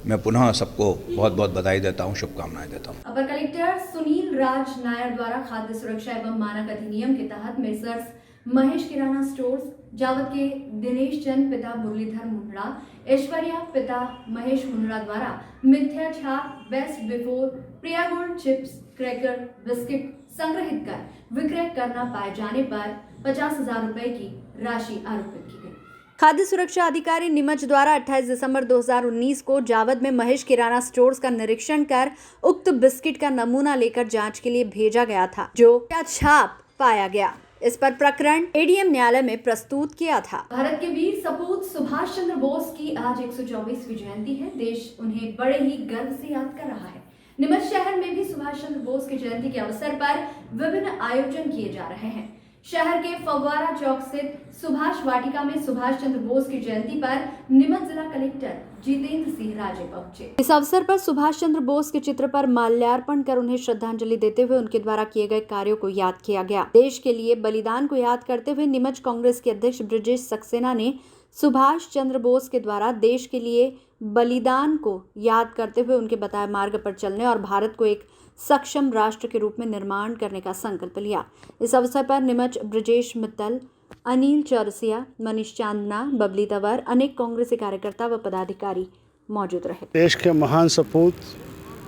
मैं पुनः सबको बहुत बहुत बधाई देता हूँ, शुभकामनाएं देता हूँ। अपर कलेक्टर सुनील राज नायर द्वारा खाद्य सुरक्षा एवं मानक अधिनियम के तहत मेसर्स महेश किराना स्टोर्स, जावद के दिनेश चंद पिता मुरलीधर मुंडरा, ऐश्वर्या पिता महेश मुंडरा द्वारा मिथ्या छाप best before Priyagold chips, cracker, biscuit संग्रहित कर विक्रय करना पाए जाने पर 50,000 रुपए की राशि आरोपित की गई। खाद्य सुरक्षा अधिकारी नीमच द्वारा 28 दिसंबर 2019 को जावद में महेश किराना स्टोर्स का निरीक्षण कर उक्त बिस्किट का नमूना लेकर जांच के लिए भेजा गया था, जो छाप पाया गया। इस पर प्रकरण एडीएम न्यायालय में प्रस्तुत किया था। भारत के वीर सपूत सुभाष चंद्र बोस की आज 124वीं जयंती है। देश उन्हें बड़े ही गर्व से याद कर रहा है। नीमच शहर में भी सुभाष चंद्र बोस की जयंती के अवसर पर विभिन्न आयोजन किए जा रहे हैं। शहर के फव्वारा चौक स्थित सुभाष वाटिका में सुभाष चंद्र बोस की जयंती पर नीमच जिला कलेक्टर जितेंद्र सिंह राजे पहुंचे। इस अवसर पर सुभाष चंद्र बोस के चित्र पर माल्यार्पण कर उन्हें श्रद्धांजलि देते हुए उनके द्वारा किए गए कार्यों को याद किया गया। देश के लिए बलिदान को याद करते हुए नीमच कांग्रेस के अध्यक्ष ब्रजेश सक्सेना ने सुभाष चंद्र बोस के द्वारा देश के लिए बलिदान को याद करते हुए उनके बताए मार्ग पर चलने और भारत को एक सक्षम राष्ट्र के रूप में निर्माण करने का संकल्प लिया। इस अवसर पर नीमच ब्रजेश मित्तल, अनिल चौरसिया, मनीष चांदना, बबली तंवर, अनेक कांग्रेसी कार्यकर्ता व पदाधिकारी मौजूद रहे। देश के महान सपूत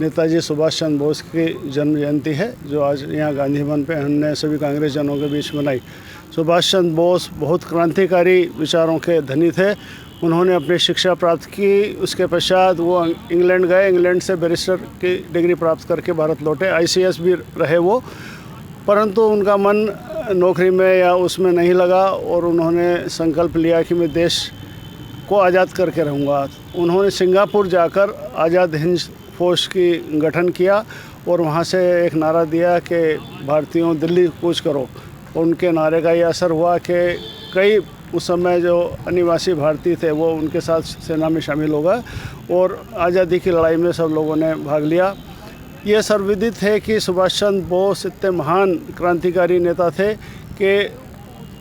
नेताजी सुभाष चंद्र बोस की जन्म जयंती है, जो आज यहाँ गांधी भवन पे हमने सभी कांग्रेस जनों के बीच मनाई। सुभाष चंद्र बोस बहुत क्रांतिकारी विचारों के धनी थे। उन्होंने अपनी शिक्षा प्राप्त की, उसके पश्चात वो इंग्लैंड गए, इंग्लैंड से बैरिस्टर की डिग्री प्राप्त करके भारत लौटे। ICS भी रहे वो, परंतु उनका मन नौकरी में या उसमें नहीं लगा और उन्होंने संकल्प लिया कि मैं देश को आज़ाद करके रहूँगा। उन्होंने सिंगापुर जाकर आज़ाद हिंद फौज की गठन किया और वहाँ से एक नारा दिया कि भारतीयों दिल्ली कूच करो। उनके नारे का ये असर हुआ कि कई उस समय जो अनिवासी भारतीय थे वो उनके साथ सेना में शामिल हो गए और आज़ादी की लड़ाई में सब लोगों ने भाग लिया। ये सर्वविदित है कि सुभाष चंद्र बोस इतने महान क्रांतिकारी नेता थे कि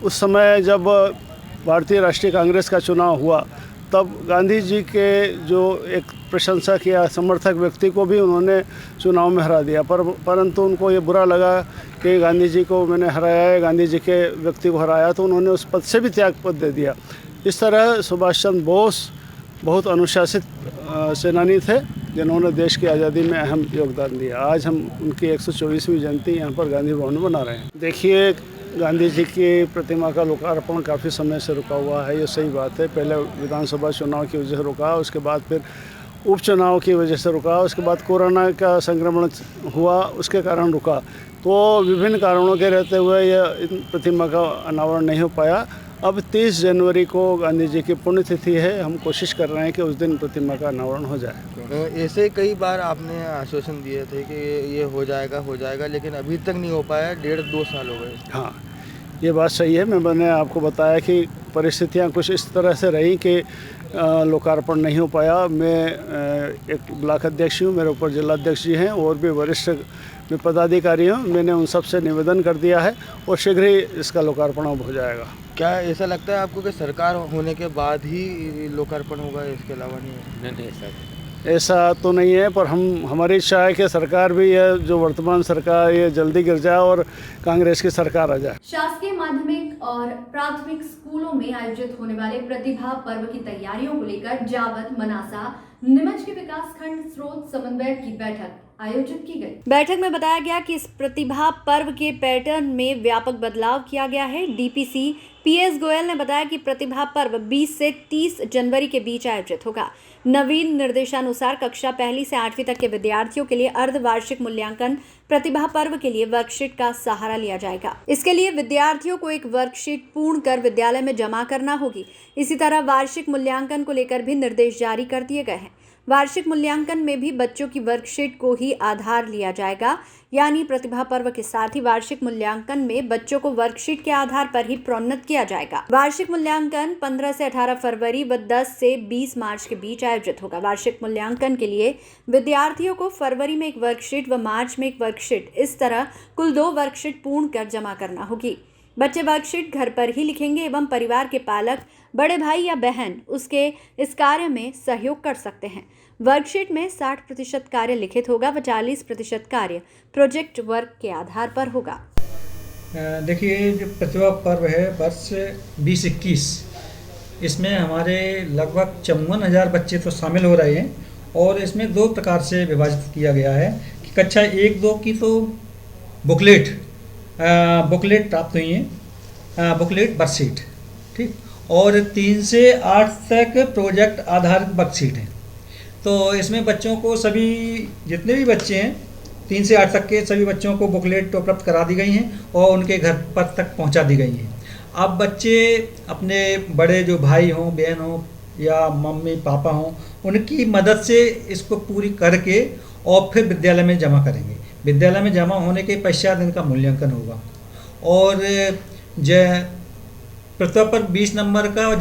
उस समय जब भारतीय राष्ट्रीय कांग्रेस का चुनाव हुआ तब गांधी जी के जो एक प्रशंसक या समर्थक व्यक्ति को भी उन्होंने चुनाव में हरा दिया, परंतु उनको ये बुरा लगा कि गांधी जी को मैंने हराया है, गांधी जी के व्यक्ति को हराया, तो उन्होंने उस पद से भी त्याग पद दे दिया। इस तरह सुभाष चंद्र बोस बहुत अनुशासित सेनानी थे जिन्होंने देश की आज़ादी में अहम योगदान दिया। आज हम उनकी 124वीं जयंती यहाँ पर गांधी भवन में मना रहे हैं। देखिए, गांधी जी की प्रतिमा का लोकार्पण काफ़ी समय से रुका हुआ है, ये सही बात है। पहले विधानसभा चुनाव की वजह से रुका, उसके बाद फिर उपचुनाव की वजह से रुका, उसके बाद कोरोना का संक्रमण हुआ उसके कारण रुका। तो विभिन्न कारणों के रहते हुए यह प्रतिमा का अनावरण नहीं हो पाया। अब 30 जनवरी को गांधी जी की पुण्यतिथि है, हम कोशिश कर रहे हैं कि उस दिन प्रतिमा का अनावरण हो जाए। ऐसे कई बार आपने आश्वासन दिए थे कि ये हो जाएगा, लेकिन अभी तक नहीं हो पाया। 1.5-2 साल हो गए। हाँ, ये बात सही है। मैंने आपको बताया कि परिस्थितियाँ कुछ इस तरह से रही कि लोकार्पण नहीं हो पाया। मैं एक ब्लॉक अध्यक्ष हूँ, मेरे ऊपर जिलाध्यक्ष जी हैं और भी वरिष्ठ पदाधिकारी हूँ। मैंने उन सब से निवेदन कर दिया है और शीघ्र ही इसका लोकार्पण अब हो जाएगा। क्या ऐसा लगता है आपको कि सरकार होने के बाद ही लोकार्पण होगा, इसके अलावा नहीं? नहीं सर, ऐसा तो नहीं है, पर हमारी इच्छा है कि सरकार भी यह जो वर्तमान सरकार ये जल्दी गिर जाए और कांग्रेस की सरकार आ जाए। शासकीय माध्यमिक और प्राथमिक स्कूलों में आयोजित होने वाले प्रतिभा पर्व की तैयारियों को लेकर जावद, मनासा, नीमच के विकास खंड स्रोत समन्वयक की बैठक आयोजित की गई। बैठक में बताया गया कि इस प्रतिभा पर्व के पैटर्न में व्यापक बदलाव किया गया है। डीपीसी पीएस गोयल ने बताया कि प्रतिभा पर्व 20 से 30 जनवरी के बीच आयोजित होगा। नवीन निर्देशानुसार कक्षा 1 से 8वीं तक के विद्यार्थियों के लिए अर्धवार्षिक मूल्यांकन प्रतिभा पर्व के लिए वर्कशीट का सहारा लिया जाएगा। इसके लिए विद्यार्थियों को एक वर्कशीट पूर्ण कर विद्यालय में जमा करना होगी। इसी तरह वार्षिक मूल्यांकन को लेकर भी निर्देश जारी कर दिए गए हैं। वार्षिक मूल्यांकन में भी बच्चों की वर्कशीट को ही आधार लिया जाएगा, यानी प्रतिभा पर्व के साथ ही वार्षिक मूल्यांकन में बच्चों को वर्कशीट के आधार पर ही प्रोन्नत किया जाएगा। वार्षिक मूल्यांकन 15 से 18 फरवरी व 10 से 20 मार्च के बीच आयोजित होगा। वार्षिक मूल्यांकन के लिए विद्यार्थियों को फरवरी में एक वर्कशीट व मार्च में एक वर्कशीट, इस तरह कुल 2 वर्कशीट पूर्ण कर जमा करना होगी। बच्चे वर्कशीट घर पर ही लिखेंगे एवं परिवार के पालक, बड़े भाई या बहन उसके इस कार्य में सहयोग कर सकते हैं। वर्कशीट में 60% कार्य लिखित होगा व 40% कार्य प्रोजेक्ट वर्क के आधार पर होगा। देखिए, जो प्रतिभा पर्व है वर्ष 2021, इसमें हमारे लगभग 54,000 बच्चे तो शामिल हो रहे हैं और इसमें 2 प्रकार से विभाजित किया गया है कि कक्षा 1-2 की तो बुकलेट प्राप्त हुई हैं, बुकलेट वर्कशीट, ठीक, और 3 से 8 तक प्रोजेक्ट आधारित वर्कशीट है। तो इसमें बच्चों को सभी जितने भी बच्चे हैं 3 से 8 तक के सभी बच्चों को बुकलेट उपलब्ध करा दी गई हैं और उनके घर पर तक पहुंचा दी गई हैं। अब बच्चे अपने बड़े जो भाई हों, बहन हों या मम्मी पापा हों, उनकी मदद से इसको पूरी करके और फिर विद्यालय में जमा करेंगे। विद्यालय में जमा होने के पश्चात इनका मूल्यांकन होगा और प्रतिभा पर 20 नंबर का और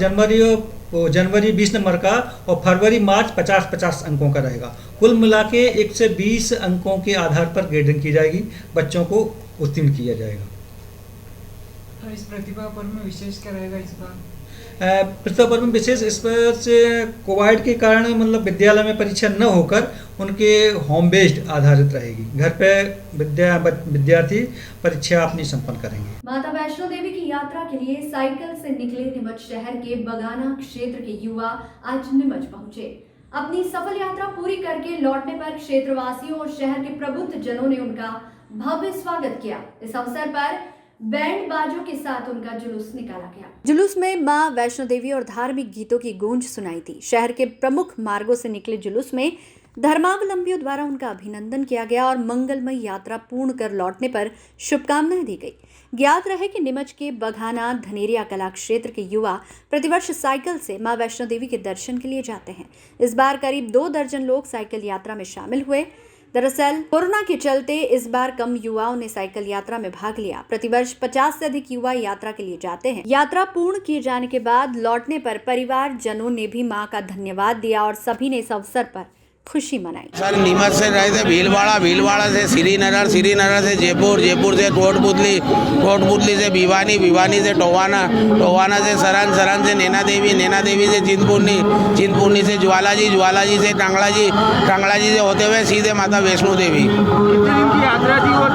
जनवरी 20 नंबर का और फरवरी मार्च 50-50 अंकों का रहेगा। कुल मिला के 1 से 20 अंकों के आधार पर ग्रेडिंग की जाएगी, बच्चों को उत्तीर्ण किया जाएगा। तो इस प्रतिभा पर्व में विशेष क्या रहेगा इस बार? प्रतिभा पर्व में विशेष इस पर से कोविड के कारण मतलब विद्यालय में परीक्षा न होकर उनके होम बेस्ड आधारित रहेगी। घर पे विद्यार्थी परीक्षा अपनी संपन्न करेंगे। माता वैष्णो देवी की यात्रा के लिए साइकिल से निकले नीमच शहर के बगाना क्षेत्र के युवा आज नीमच पहुंचे। अपनी सफल यात्रा पूरी करके लौटने पर क्षेत्रवासियों और शहर के प्रबुद्ध जनों ने उनका भव्य स्वागत किया। इस अवसर पर बैंड बाजों के साथ उनका जुलूस निकाला गया। जुलूस में मां वैष्णो देवी और धार्मिक गीतों की गूंज सुनाई थी। शहर के प्रमुख मार्गों से निकले जुलूस में धर्मावलंबियों द्वारा उनका अभिनंदन किया गया और मंगलमय यात्रा पूर्ण कर लौटने पर शुभकामनाएं दी गई। ज्ञात रहे कि नीमच के बघाना धनेरिया कला क्षेत्र के युवा प्रतिवर्ष साइकिल से मां वैष्णो देवी के दर्शन के लिए जाते हैं। इस बार करीब 2 दर्जन लोग साइकिल यात्रा में शामिल हुए। दरअसल कोरोना के चलते इस बार कम युवाओं ने साइकिल यात्रा में भाग लिया। प्रतिवर्ष 50 से अधिक युवा यात्रा के लिए जाते हैं। यात्रा पूर्ण किए जाने के बाद लौटने पर परिवार जनों ने भी मां का धन्यवाद दिया और सभी ने इस अवसर पर खुशी मनाई। सर नीमच से रहे थे भीलवाड़ा से श्रीनगर से जयपुर से कोटपुतली से भिवानी से टोवाना से सरन से नैना देवी से चिंतपूर्णी से ज्वालाजी से टांगलाजी से होते हुए सीधे माता वैष्णो देवी। कितने दिन की यात्रा थी और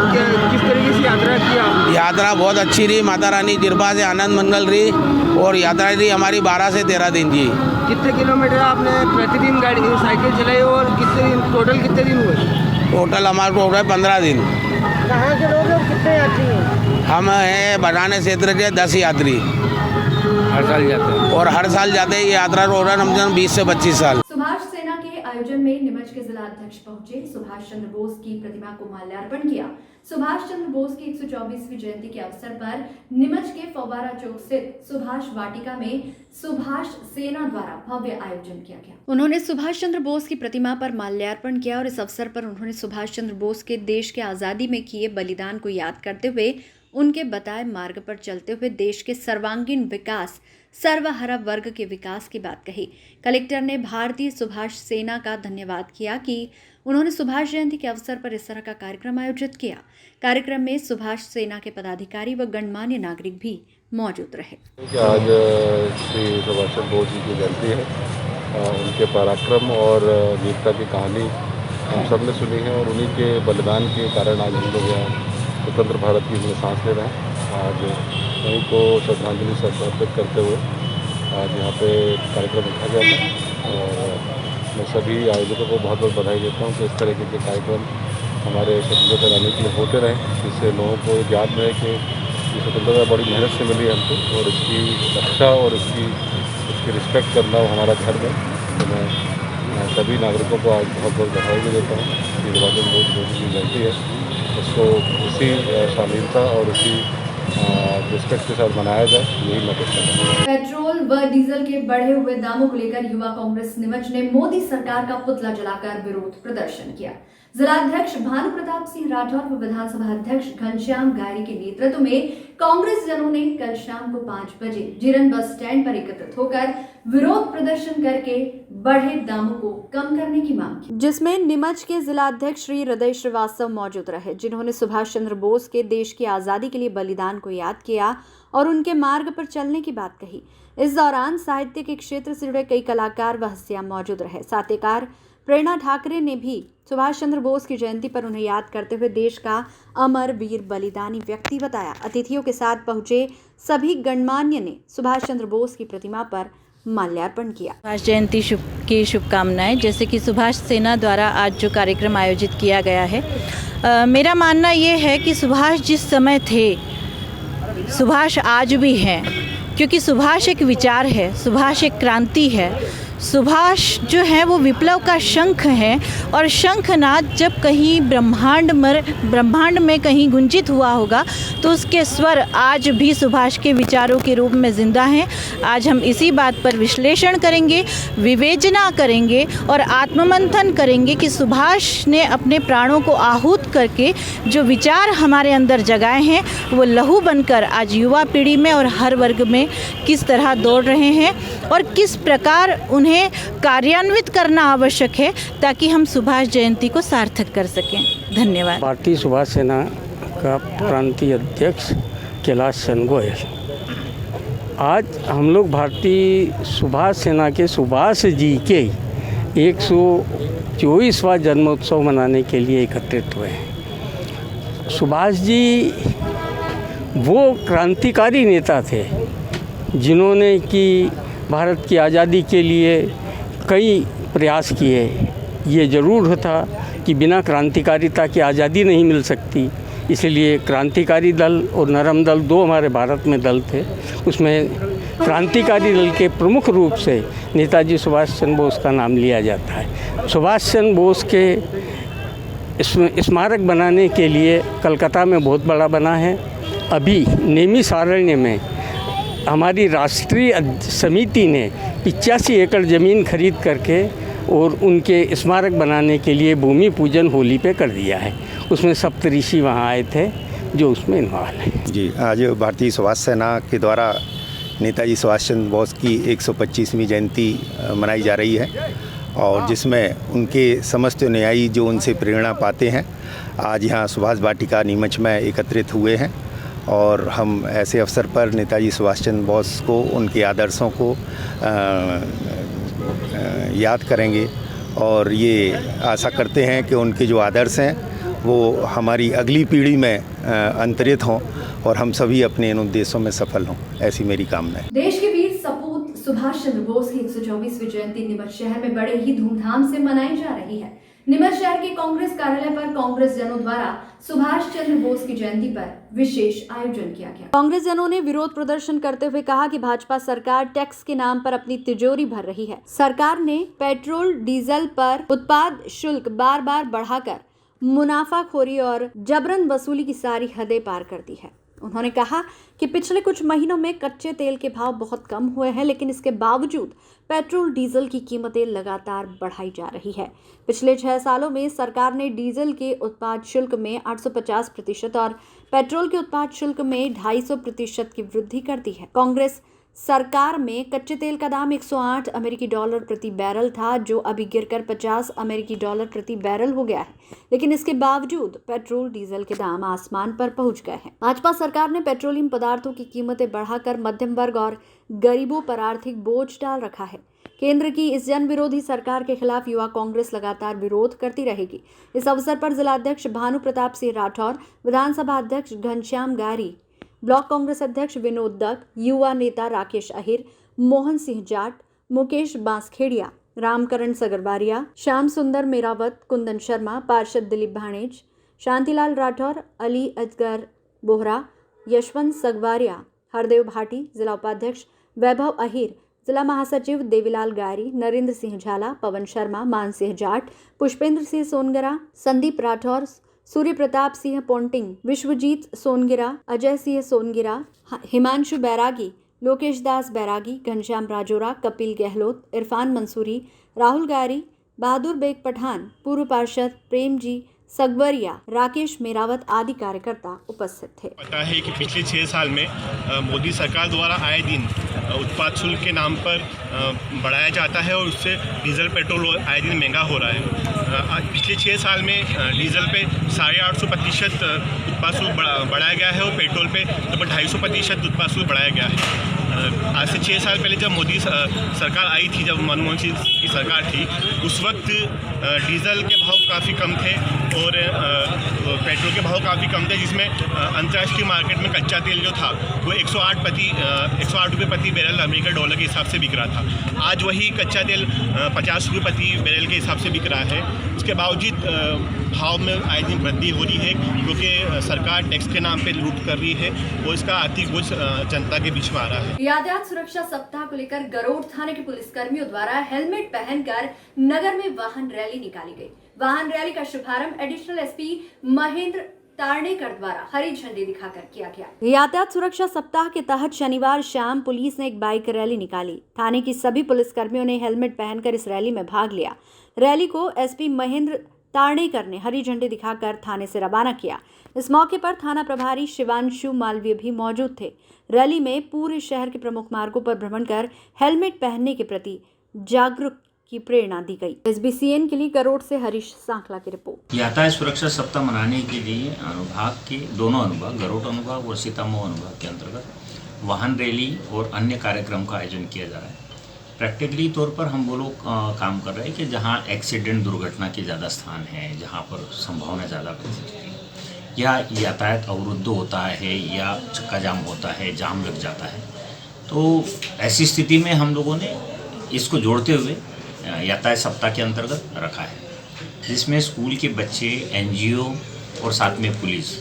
किस तरीके से यात्रा की? यात्रा बहुत अच्छी रही, माता रानी कृपा से आनंद मंगल रही और यात्रा रही हमारी 12 से 13 दिन की। कितने किलोमीटर आपने प्रतिदिन गाड़ी साइकिल चलाई और टोटल कितने दिन हुए? टोटल हमारे हो गए 15 दिन। कहाँ के लोग हैं और कितने यात्री हैं? हम हैं बटाने क्षेत्र के 10 यात्री हर साल जाते हैं और हर साल जाते हैं। ये यात्रा हो रहा है 20 से 25 साल। सुभाष सेना के आयोजन में नीमच के जिला अध्यक्ष पहुंचे। सुभाष चंद्र बोस की प्रतिमा को माल्यार्पण किया। सुभाष चंद्र बोस की 124वीं जयंती के अवसर पर नीमच के फव्वारा चौक स्थित सुभाष वाटिका में सुभाष सेना द्वारा भव्य आयोजन किया गया। उन्होंने सुभाष चंद्र बोस की प्रतिमा पर माल्यार्पण किया और इस अवसर पर उन्होंने सुभाष चंद्र बोस के देश के आजादी में किए बलिदान को याद करते हुए उनके बताए मार्ग पर चलते हुए देश के सर्वांगीण विकास, सर्वहरा वर्ग के विकास की बात कही। कलेक्टर ने भारतीय सुभाष सेना का धन्यवाद किया कि उन्होंने सुभाष जयंती के अवसर पर इस तरह का कार्यक्रम आयोजित किया। कार्यक्रम में सुभाष सेना के पदाधिकारी व गणमान्य नागरिक भी मौजूद रहे। आज श्री सुभाष चंद्र बोस जी की जयंती है। उनके पराक्रम और वीरता की कहानी हम सब ने सुनी है और उन्हीं के बलिदान के कारण आज हम लोग यहाँ स्वतंत्र भारत की में सांस ले रहे हैं। आज उन्हीं को श्रद्धांजलि समर्पित करते हुए आज यहाँ पे कार्यक्रम रखा गया था और मैं सभी आयोजकों को बहुत बहुत बधाई देता हूँ कि इस तरीके के कार्यक्रम हमारे स्वतंत्रता सेनानी के लिए होते रहें, जिससे लोगों को याद रहे कि ये स्वतंत्रता बड़ी मेहनत से मिली हमको और इसकी रक्षा और इसकी रिस्पेक्ट करना हमारा धर्म है। तो मैं सभी नागरिकों को आज बहुत बहुत बधाई भी देता हूँ कि सुभाष चंद्र बोस की जयंती है, उसको उसी शालीनता और उसी रिस्पेक्ट के साथ मनाया जाए, यही मैं कहता हूँ। पेट्रोल व डीजल के बढ़े हुए दामों को लेकर युवा कांग्रेस नीमच ने मोदी सरकार का पुतला जलाकर विरोध प्रदर्शन किया। जिलाध्यक्ष भानु प्रताप सिंह राठौर व विधानसभा अध्यक्ष घनश्याम गायरी के नेतृत्व में कांग्रेस जनों ने कल शाम को 5 बजे जीरन बस स्टैंड पर एकत्रित होकर विरोध प्रदर्शन करके बढ़े दामों को कम करने की मांग की, जिसमें नीमच के जिलाध्यक्ष श्री हृदय श्रीवास्तव मौजूद रहे, जिन्होंने सुभाष चंद्र बोस के देश की आजादी के लिए बलिदान को याद किया और उनके मार्ग पर चलने की बात कही। इस दौरान साहित्य के क्षेत्र से जुड़े कई कलाकार व हस्तियां मौजूद रहे। साहित्यकार प्रेरणा ठाकरे ने भी सुभाष चंद्र बोस की जयंती पर उन्हें याद करते हुए देश का अमर वीर बलिदानी व्यक्ति बताया। अतिथियों के साथ पहुंचे सभी गणमान्य ने सुभाष चंद्र बोस की प्रतिमा पर माल्यार्पण किया। सुभाष जयंती की शुभकामनाएं। जैसे कि सुभाष सेना द्वारा आज जो कार्यक्रम आयोजित किया गया है, मेरा मानना ये है कि सुभाष जिस समय थे, सुभाष आज भी हैं, क्योंकि सुभाष एक विचार है, सुभाष एक क्रांति है। सुभाष जो है वो विप्लव का शंख है और शंखनाद जब कहीं ब्रह्मांड में कहीं गुंजित हुआ होगा तो उसके स्वर आज भी सुभाष के विचारों के रूप में जिंदा हैं। आज हम इसी बात पर विश्लेषण करेंगे, विवेचना करेंगे और आत्ममंथन करेंगे कि सुभाष ने अपने प्राणों को आहूत करके जो विचार हमारे अंदर जगाए हैं वो लहू बनकर आज युवा पीढ़ी में और हर वर्ग में किस तरह दौड़ रहे हैं और किस प्रकार उन्हें कार्यान्वित करना आवश्यक है ताकि हम सुभाष जयंती को सार्थक कर सकें। धन्यवाद। भारतीय सुभाष सेना का प्रांतीय अध्यक्ष कैलाश चंद्र गोयल। आज हम लोग भारतीय सुभाष सेना के सुभाष जी के 124वां जन्मोत्सव मनाने के लिए एकत्रित हुए हैं। सुभाष जी वो क्रांतिकारी नेता थे जिन्होंने कि भारत की आज़ादी के लिए कई प्रयास किए। ये ज़रूर होता कि बिना क्रांतिकारिता की आज़ादी नहीं मिल सकती, इसलिए क्रांतिकारी दल और नरम दल दो हमारे भारत में दल थे। उसमें क्रांतिकारी दल के प्रमुख रूप से नेताजी सुभाष चंद्र बोस का नाम लिया जाता है। सुभाष चंद्र बोस के स्मारक बनाने के लिए कलकत्ता में बहुत बड़ा बना है। अभी नैमिषारण्य में हमारी राष्ट्रीय समिति ने 85 एकड़ ज़मीन खरीद करके और उनके स्मारक बनाने के लिए भूमि पूजन होली पे कर दिया है। उसमें सप्तऋषि वहाँ आए थे जो उसमें इन्वॉल्व है। जी, आज भारतीय सुभाष सेना के द्वारा नेताजी सुभाष चंद्र बोस की 125वीं जयंती मनाई जा रही है और जिसमें उनके समस्त अनुयायी जो उनसे प्रेरणा पाते हैं आज यहाँ सुभाष वाटिका नीमच में एकत्रित हुए हैं और हम ऐसे अवसर पर नेताजी सुभाष चंद्र बोस को, उनके आदर्शों को याद करेंगे और ये आशा करते हैं कि उनके जो आदर्श हैं वो हमारी अगली पीढ़ी में अंतरित हों और हम सभी अपने इन उद्देश्यों में सफल हों, ऐसी मेरी कामना है। देश के वीर सपूत सुभाष चंद्र बोस की 124वीं जयंती नीमच शहर में बड़े ही धूमधाम से मनाई जा रही है। नीमच शहर के कांग्रेस कार्यालय पर कांग्रेस जनों द्वारा सुभाष चंद्र बोस की जयंती पर विशेष आयोजन किया गया। कांग्रेस जनों ने विरोध प्रदर्शन करते हुए कहा कि भाजपा सरकार टैक्स के नाम पर अपनी तिजोरी भर रही है। सरकार ने पेट्रोल डीजल पर उत्पाद शुल्क बार बार बढ़ाकर मुनाफाखोरी और जबरन वसूली की सारी हदें पार कर दी है। उन्होंने कहा कि पिछले कुछ महीनों में कच्चे तेल के भाव बहुत कम हुए हैं, लेकिन इसके बावजूद पेट्रोल डीजल की कीमतें लगातार बढ़ाई जा रही है। पिछले 6 सालों में सरकार ने डीजल के उत्पाद शुल्क में 850% और पेट्रोल के उत्पाद शुल्क में 250% की वृद्धि कर दी है। कांग्रेस सरकार में कच्चे तेल का दाम 108 अमेरिकी डॉलर प्रति बैरल था, जो अभी गिरकर 50 अमेरिकी डॉलर प्रति बैरल हो गया है, लेकिन इसके बावजूद पेट्रोल डीजल के दाम आसमान पर पहुंच गए हैं। भाजपा सरकार ने पेट्रोलियम पदार्थों की कीमतें बढ़ाकर मध्यम वर्ग और गरीबों पर आर्थिक बोझ डाल रखा है। केंद्र की इस जन विरोधी सरकार के खिलाफ युवा कांग्रेस लगातार विरोध करती रहेगी। इस अवसर पर जिलाध्यक्ष भानु प्रताप सिंह राठौर, विधानसभा अध्यक्ष घनश्याम गारी, ब्लॉक कांग्रेस अध्यक्ष विनोद दत्त, युवा नेता राकेश अहिर, मोहन सिंह जाट, मुकेश बांसखेड़िया, रामकरण सगरबारिया, श्याम सुंदर मेरावत, कुंदन शर्मा, पार्षद दिलीप भाणेज, शांतिलाल राठौर, अली असगर बोहरा, यशवंत सगवारिया, हरदेव भाटी, जिला उपाध्यक्ष वैभव अहिर, जिला महासचिव देवीलाल गारी, नरेंद्र सिंह झाला, पवन शर्मा, मान सिंह जाट, पुष्पेंद्र सिंह सोनगरा, संदीप राठौर, सूर्य प्रताप सिंह पोंटिंग, विश्वजीत सोनगिरा, अजय सिंह सोनगिरा, हिमांशु बैरागी, लोकेश दास बैरागी, घनश्याम राजोरा, कपिल गहलोत, इरफान मंसूरी, राहुल गारी, बहादुर बेग पठान, पूर्व पार्षद प्रेम जी सगवरिया, राकेश मेरावत आदि कार्यकर्ता उपस्थित थे। पता है कि पिछले 6 साल में मोदी सरकार द्वारा आए दिन उत्पाद शुल्क के नाम पर बढ़ाया जाता है और उससे डीजल पेट्रोल आए दिन महंगा हो रहा है। पिछले 6 साल में डीजल पे 850% उत्पाद शुल्क बढ़ाया गया है और पेट्रोल पे लगभग 250% उत्पाद शुल्क बढ़ाया गया है। आज से 6 साल पहले जब मोदी सरकार आई थी, जब मनमोहन सिंह की सरकार थी, उस वक्त डीजल के भाव काफ़ी कम थे और पेट्रोल के भाव काफ़ी कम थे, जिसमें अंतर्राष्ट्रीय मार्केट में कच्चा तेल जो था वो 108 रुपये प्रति बैरल अमेरिकन डॉलर के हिसाब से बिक रहा था। आज वही कच्चा तेल 50 रुपये प्रति बैरल के हिसाब से बिक रहा है। इसके बावजूद भाव में आए दिन वृद्धि हो रही है, क्योंकि सरकार टैक्स के नाम पे लूट कर रही है और इसका आर्थिक बोझ जनता के बीच में आ रहा है। यातायात सुरक्षा सप्ताह को लेकर गरोड़ थाने के पुलिसकर्मियों द्वारा हेलमेट पहनकर नगर में वाहन रैली निकाली गई। वाहन रैली का शुभारंभ एडिशनल एसपी महेंद्र तारणेकर द्वारा हरी झंडी दिखाकर किया गया। यातायात सुरक्षा सप्ताह के तहत शनिवार शाम पुलिस ने एक बाइक रैली निकाली। थाने की सभी पुलिसकर्मियों ने हेलमेट पहनकर इस रैली में भाग लिया। रैली को एसपी महेंद्र तारणेकर ने हरी झंडी दिखाकर थाने से रवाना किया। इस मौके पर थाना प्रभारी शिवांशु मालवीय भी मौजूद थे। रैली में पूरे शहर के प्रमुख मार्गों पर भ्रमण कर हेलमेट पहनने के प्रति जागरूक की प्रेरणा दी गई। SBCN के लिए गरोड़ से हरीश सांखला की रिपोर्ट। यातायात सुरक्षा सप्ताह मनाने के लिए अनुभाग के दोनों अनुभाग, गरोड़ अनुभाग और सीतामऊ अनुभाग के अंतर्गत वाहन रैली और अन्य कार्यक्रम का आयोजन किया जा रहा है। प्रैक्टिकली तौर पर हम वो लोग काम कर रहे हैं कि जहाँ एक्सीडेंट दुर्घटना के ज़्यादा स्थान है, जहाँ पर संभावना ज़्यादा बढ़ती है या यातायात अवरुद्ध होता है या चक्का जाम होता है, जाम लग जाता है, तो ऐसी स्थिति में हम लोगों ने इसको जोड़ते हुए यातायात सप्ताह के अंतर्गत रखा है, जिसमें स्कूल के बच्चे, NGO और साथ में पुलिस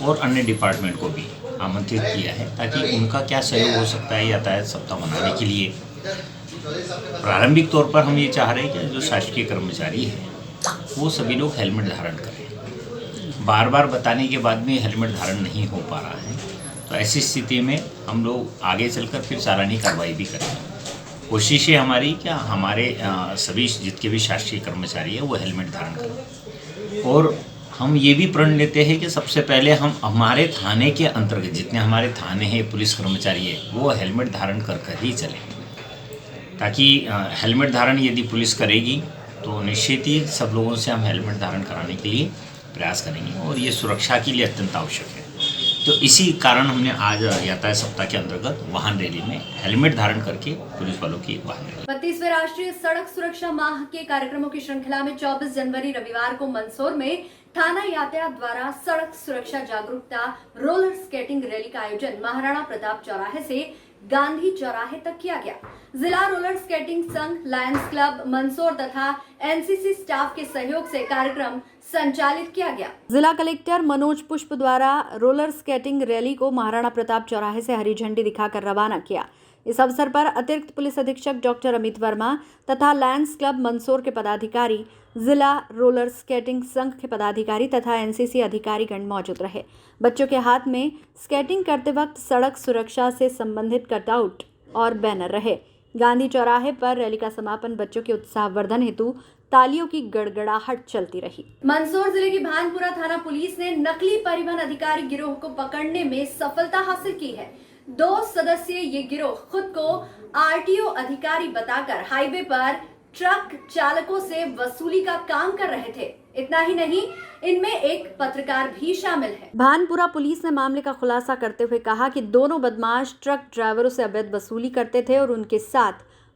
और अन्य डिपार्टमेंट को भी आमंत्रित किया है, ताकि उनका क्या सहयोग हो सकता है यातायात सप्ताह मनाने के लिए। प्रारंभिक तौर पर हम ये चाह रहे हैं कि जो शासकीय कर्मचारी हैं वो सभी लोग हेलमेट धारण करें। बार बार बताने के बाद भी हेलमेट धारण नहीं हो पा रहा है, तो ऐसी स्थिति में हम लोग आगे चलकर फिर चालानी कार्रवाई भी करेंगे। कोशिश है हमारी कि हमारे सभी जितने भी शासकीय कर्मचारी हैं वो हेलमेट धारण करें, और हम ये भी प्रण लेते हैं कि सबसे पहले हम हमारे थाने के अंतर्गत जितने हमारे थाने हैं, पुलिस कर्मचारी है, वो हेलमेट धारण कर ही चलें, ताकि हेलमेट धारण यदि पुलिस करेगी तो निश्चित ही सब लोगों से हम हेलमेट धारण कराने के लिए प्रयास करेंगे, और ये सुरक्षा के लिए अत्यंत आवश्यक है। तो इसी कारण हमने आज यातायात सप्ताह के अंतर्गत वाहन रैली में हेलमेट धारण करके पुलिस वालों की वाहन रैली। 32वें राष्ट्रीय सड़क सुरक्षा माह के कार्यक्रमों की श्रृंखला में 24 जनवरी रविवार को मंदसौर में थाना यातायात द्वारा सड़क सुरक्षा जागरूकता रोलर स्केटिंग रैली का आयोजन महाराणा प्रताप चौराहे से गांधी चौराहे तक किया गया। जिला रोलर स्केटिंग संघ, लायंस क्लब मंदसौर तथा NCC स्टाफ के सहयोग से कार्यक्रम संचालित किया गया। जिला कलेक्टर मनोज पुष्प द्वारा रोलर स्केटिंग रैली को महाराणा प्रताप चौराहे से हरी झंडी दिखाकर रवाना किया। इस अवसर पर अतिरिक्त पुलिस अधीक्षक डॉक्टर अमित वर्मा तथा लायंस क्लब मंदसौर के पदाधिकारी, जिला रोलर स्केटिंग संघ के पदाधिकारी तथा एनसीसी अधिकारीगण मौजूद रहे। बच्चों के हाथ में स्केटिंग करते वक्त सड़क सुरक्षा से संबंधित कटआउट और बैनर रहे। गांधी चौराहे पर रैली का समापन बच्चों के उत्साहवर्धन हेतु तालियों की गड़गड़ाहट चलती रही। मंदसौर जिले की भानपुरा थाना पुलिस ने नकली परिवहन अधिकारी गिरोह को पकड़ने में सफलता हासिल की है। 2 सदस्यीय ये गिरोह खुद को आरटीओ अधिकारी बताकर हाईवे पर ट्रक चालकों से वसूली का काम कर रहे थे। इतना ही नहीं, इनमें एक पत्रकार भी शामिल है। भानपुरा पुलिस ने मामले का खुलासा करते हुए कहा कि दोनों बदमाश ट्रक ड्राइवरों से अवैध वसूली करते थे और उनके साथ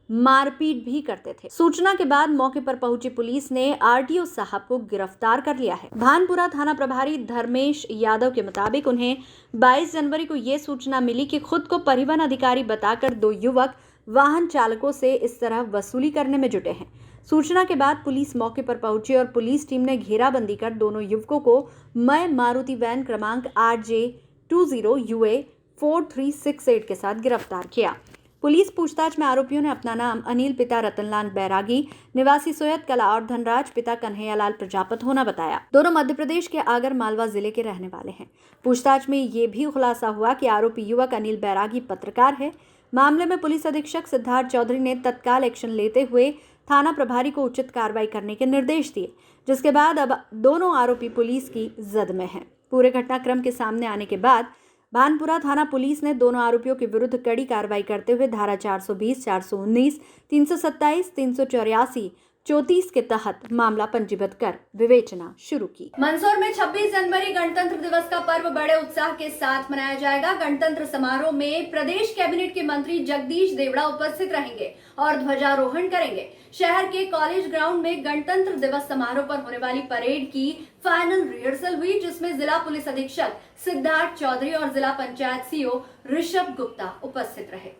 मारपीट भी करते थे। सूचना के बाद मौके पर पहुंची पुलिस ने आरटीओ साहब को गिरफ्तार कर लिया है। भानपुरा थाना प्रभारी धर्मेश यादव के मुताबिक उन्हें 22 जनवरी को ये सूचना मिली कि खुद को परिवहन अधिकारी बताकर 2 युवक वाहन चालकों से इस तरह वसूली करने में जुटे हैं। सूचना के बाद पुलिस मौके पर पहुंची और पुलिस टीम ने घेराबंदी कर दोनों युवकों को मय मारुति वैन क्रमांक RJ20UA 4368 के साथ गिरफ्तार किया। पुलिस पूछताछ में आरोपियों ने अपना नाम अनिल पिता रतनलाल बैरागी निवासी सोयत कला और धनराज पिता कन्हैयालाल प्रजापत होना बताया। दोनों मध्य प्रदेश के आगर मालवा जिले के रहने वाले हैं। पूछताछ में ये भी खुलासा हुआ कि आरोपी युवक अनिल बैरागी पत्रकार है। मामले में पुलिस अधीक्षक सिद्धार्थ चौधरी ने तत्काल एक्शन लेते हुए थाना प्रभारी को उचित कार्रवाई करने के निर्देश दिए, जिसके बाद अब दोनों आरोपी पुलिस की जद में हैं। पूरे घटनाक्रम के सामने आने के बाद भानपुरा थाना पुलिस ने दोनों आरोपियों के विरुद्ध कड़ी कार्रवाई करते हुए धारा 420, 419, 327, 384, 34 के तहत मामला पंजीबद्ध कर विवेचना शुरू की। मंदसौर में 26 जनवरी गणतंत्र दिवस का पर्व बड़े उत्साह के साथ मनाया जाएगा। गणतंत्र समारोह में प्रदेश कैबिनेट के मंत्री जगदीश देवड़ा उपस्थित रहेंगे और ध्वजारोहण करेंगे। शहर के कॉलेज ग्राउंड में गणतंत्र दिवस समारोह पर होने वाली परेड की फाइनल रिहर्सल हुई, जिसमें जिला पुलिस अधीक्षक सिद्धार्थ चौधरी और जिला पंचायत सीओ ऋषभ गुप्ता उपस्थित रहे।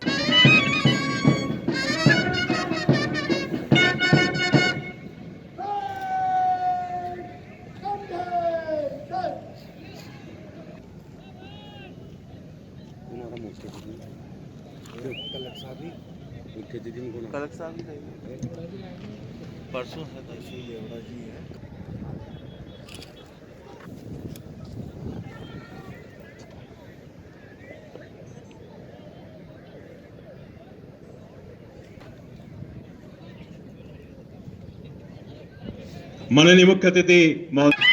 कलक साहब परसों है देवड़ा जी है। माननीय मुख्य अतिथि महोदय,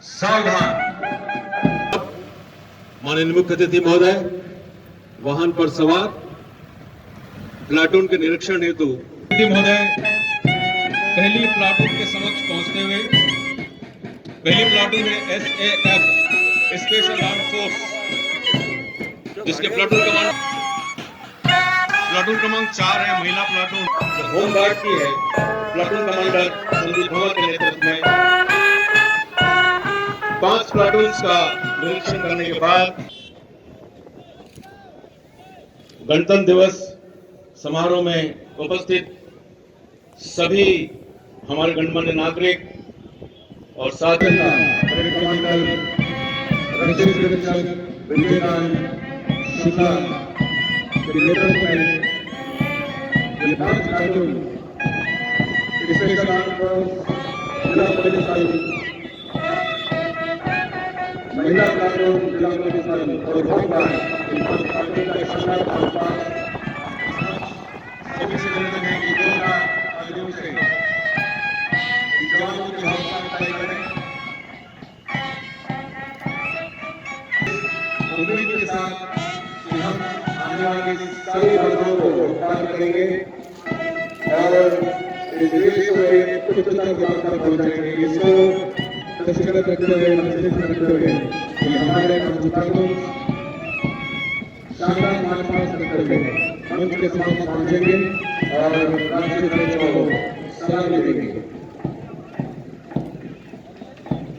सावधान। माननीय मुख्य अतिथि महोदय, वाहन पर सवार प्लाटून के निरीक्षण हेतु महोदय पहली प्लाटून के समक्ष पहुंचते हुए पहली प्लाटून में SAF स्पेशल आर्म फोर्स, जिसके प्लाटून क्रमांक 4 है, महिला प्लाटून जो होमगार्ड की है, प्लाटून कमांडर संदीप भंवर के नेतृत्व में 5 प्लाटून्स का निरीक्षण करने के बाद गणतंत्र दिवस समारोह में उपस्थित सभी हमारे गणमान्य नागरिक और साथ ही महिला प्लाटून जिला पुलिस बल और होमगार्ड सभी से निवेदन है कि 2 आदमियों से जवानों की हौसला अफजाई करें। उम्मीद के साथ कि हम आने वाली सभी घटनाओं को पार करेंगे और इस देश को एक उच्चतम स्तर पर पहुंचाएंगे। इसको दृष्टिगत रखते हुए कि हमारे प्लाटून शानदार मार्च पास्ट करते हुए मंच के सामने पहुंचेंगे और राष्ट्रीय ध्वज को सलामी देंगे।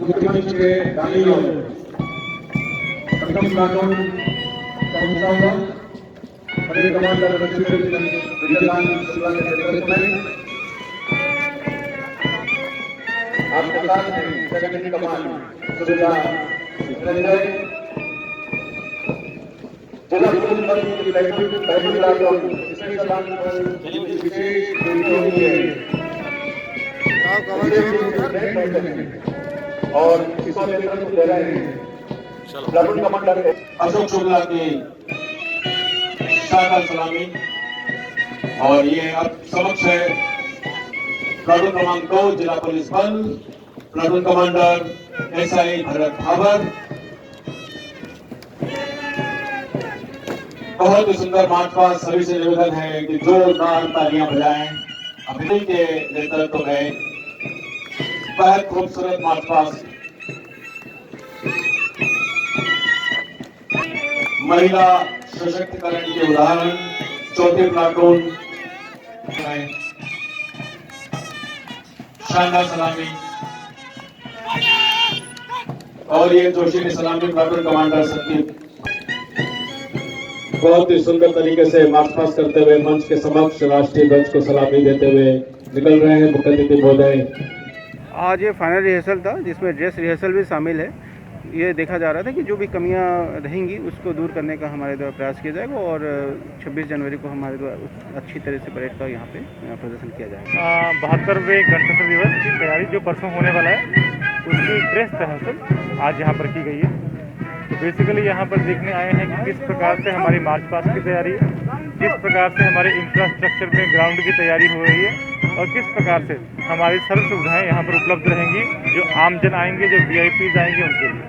मुख्य मंच के दाईं ओर प्रथम प्लाटून पहुंचा हुआ बड़े कमांडर विजयलाल शिवा के नेतृत्व में आपके साथ में सेकेंडरी कमांड सुविधा जिला पुलिस बल की पहली प्लाटून स्पेशल आर्म फोर्स विशेष ड्यूटी हुई है और इसका नेतृत्व दे रहे हैं प्लाटून कमांडर अशोक शुक्ला की शानदार सलामी। और ये अब समक्ष है प्लाटून क्रमांक 2 जिला पुलिस बल, प्लाटून कमांडर SI भरत भावर। बहुत ही सुंदर मार्च पास्ट, सभी से निवेदन है कि जोरदार तालियां बजाएं अभिनय के नेतृत्व में। बहुत खूबसूरत मार्च पास्ट महिला सशक्तिकरण के उदाहरण, चौथे प्लाटून शानदार सलामी। और ये जोशी सलामी प्लाटून कमांडर संदीप बहुत ही सुंदर तरीके से मार्च पास्ट करते हुए मंच के समक्ष राष्ट्रीय ध्वज को सलामी देते हुए निकल रहे हैं मुख्य अतिथि महोदय। आज ये फाइनल रिहर्सल था जिसमें ड्रेस रिहर्सल भी शामिल है। ये देखा जा रहा था कि जो भी कमियां रहेंगी उसको दूर करने का हमारे द्वारा प्रयास किया जाएगा और 26 जनवरी को हमारे द्वारा अच्छी तरह से परेड का यहाँ पे प्रदर्शन किया जाएगा। 72वें गणतंत्र दिवस की तैयारी जो परसों होने वाला है उसकी ड्रेस रिहर्सल आज यहाँ पर की गई है। तो बेसिकली यहाँ पर देखने आए हैं कि किस प्रकार से हमारी मार्च पास्ट की तैयारी है, किस प्रकार से हमारे इंफ्रास्ट्रक्चर में ग्राउंड की तैयारी हो रही है और किस प्रकार से हमारी सर्व सुविधाएँ यहाँ पर उपलब्ध रहेंगी जो आमजन आएंगे, जो VIPs आएंगे उनके लिए।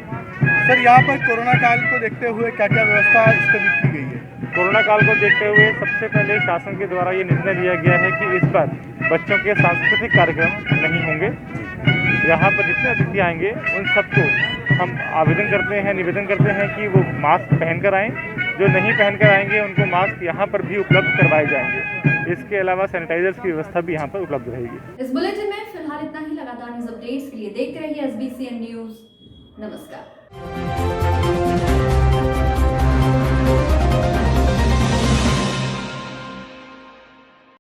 सर, यहाँ पर कोरोना काल को देखते हुए क्या क्या व्यवस्था स्थगित की गई है? कोरोना काल को देखते हुए सबसे पहले शासन के द्वारा ये निर्णय लिया गया है कि इस बार बच्चों के सांस्कृतिक कार्यक्रम नहीं होंगे। यहाँ पर जितने अतिथि आएंगे उन सबको हम आवेदन करते हैं, निवेदन करते हैं कि वो मास्क पहनकर आएँ। जो नहीं पहनकर आएंगे उनको मास्क यहाँ पर भी उपलब्ध करवाए जाएंगे। इसके अलावा सैनिटाइजर्स की व्यवस्था भी यहाँ पर उपलब्ध रहेगी। इस बुलेटिन में फिलहाल इतना ही। लगातार न्यूज अपडेट्स के लिए देखते रहिए SBCN न्यूज। नमस्कार।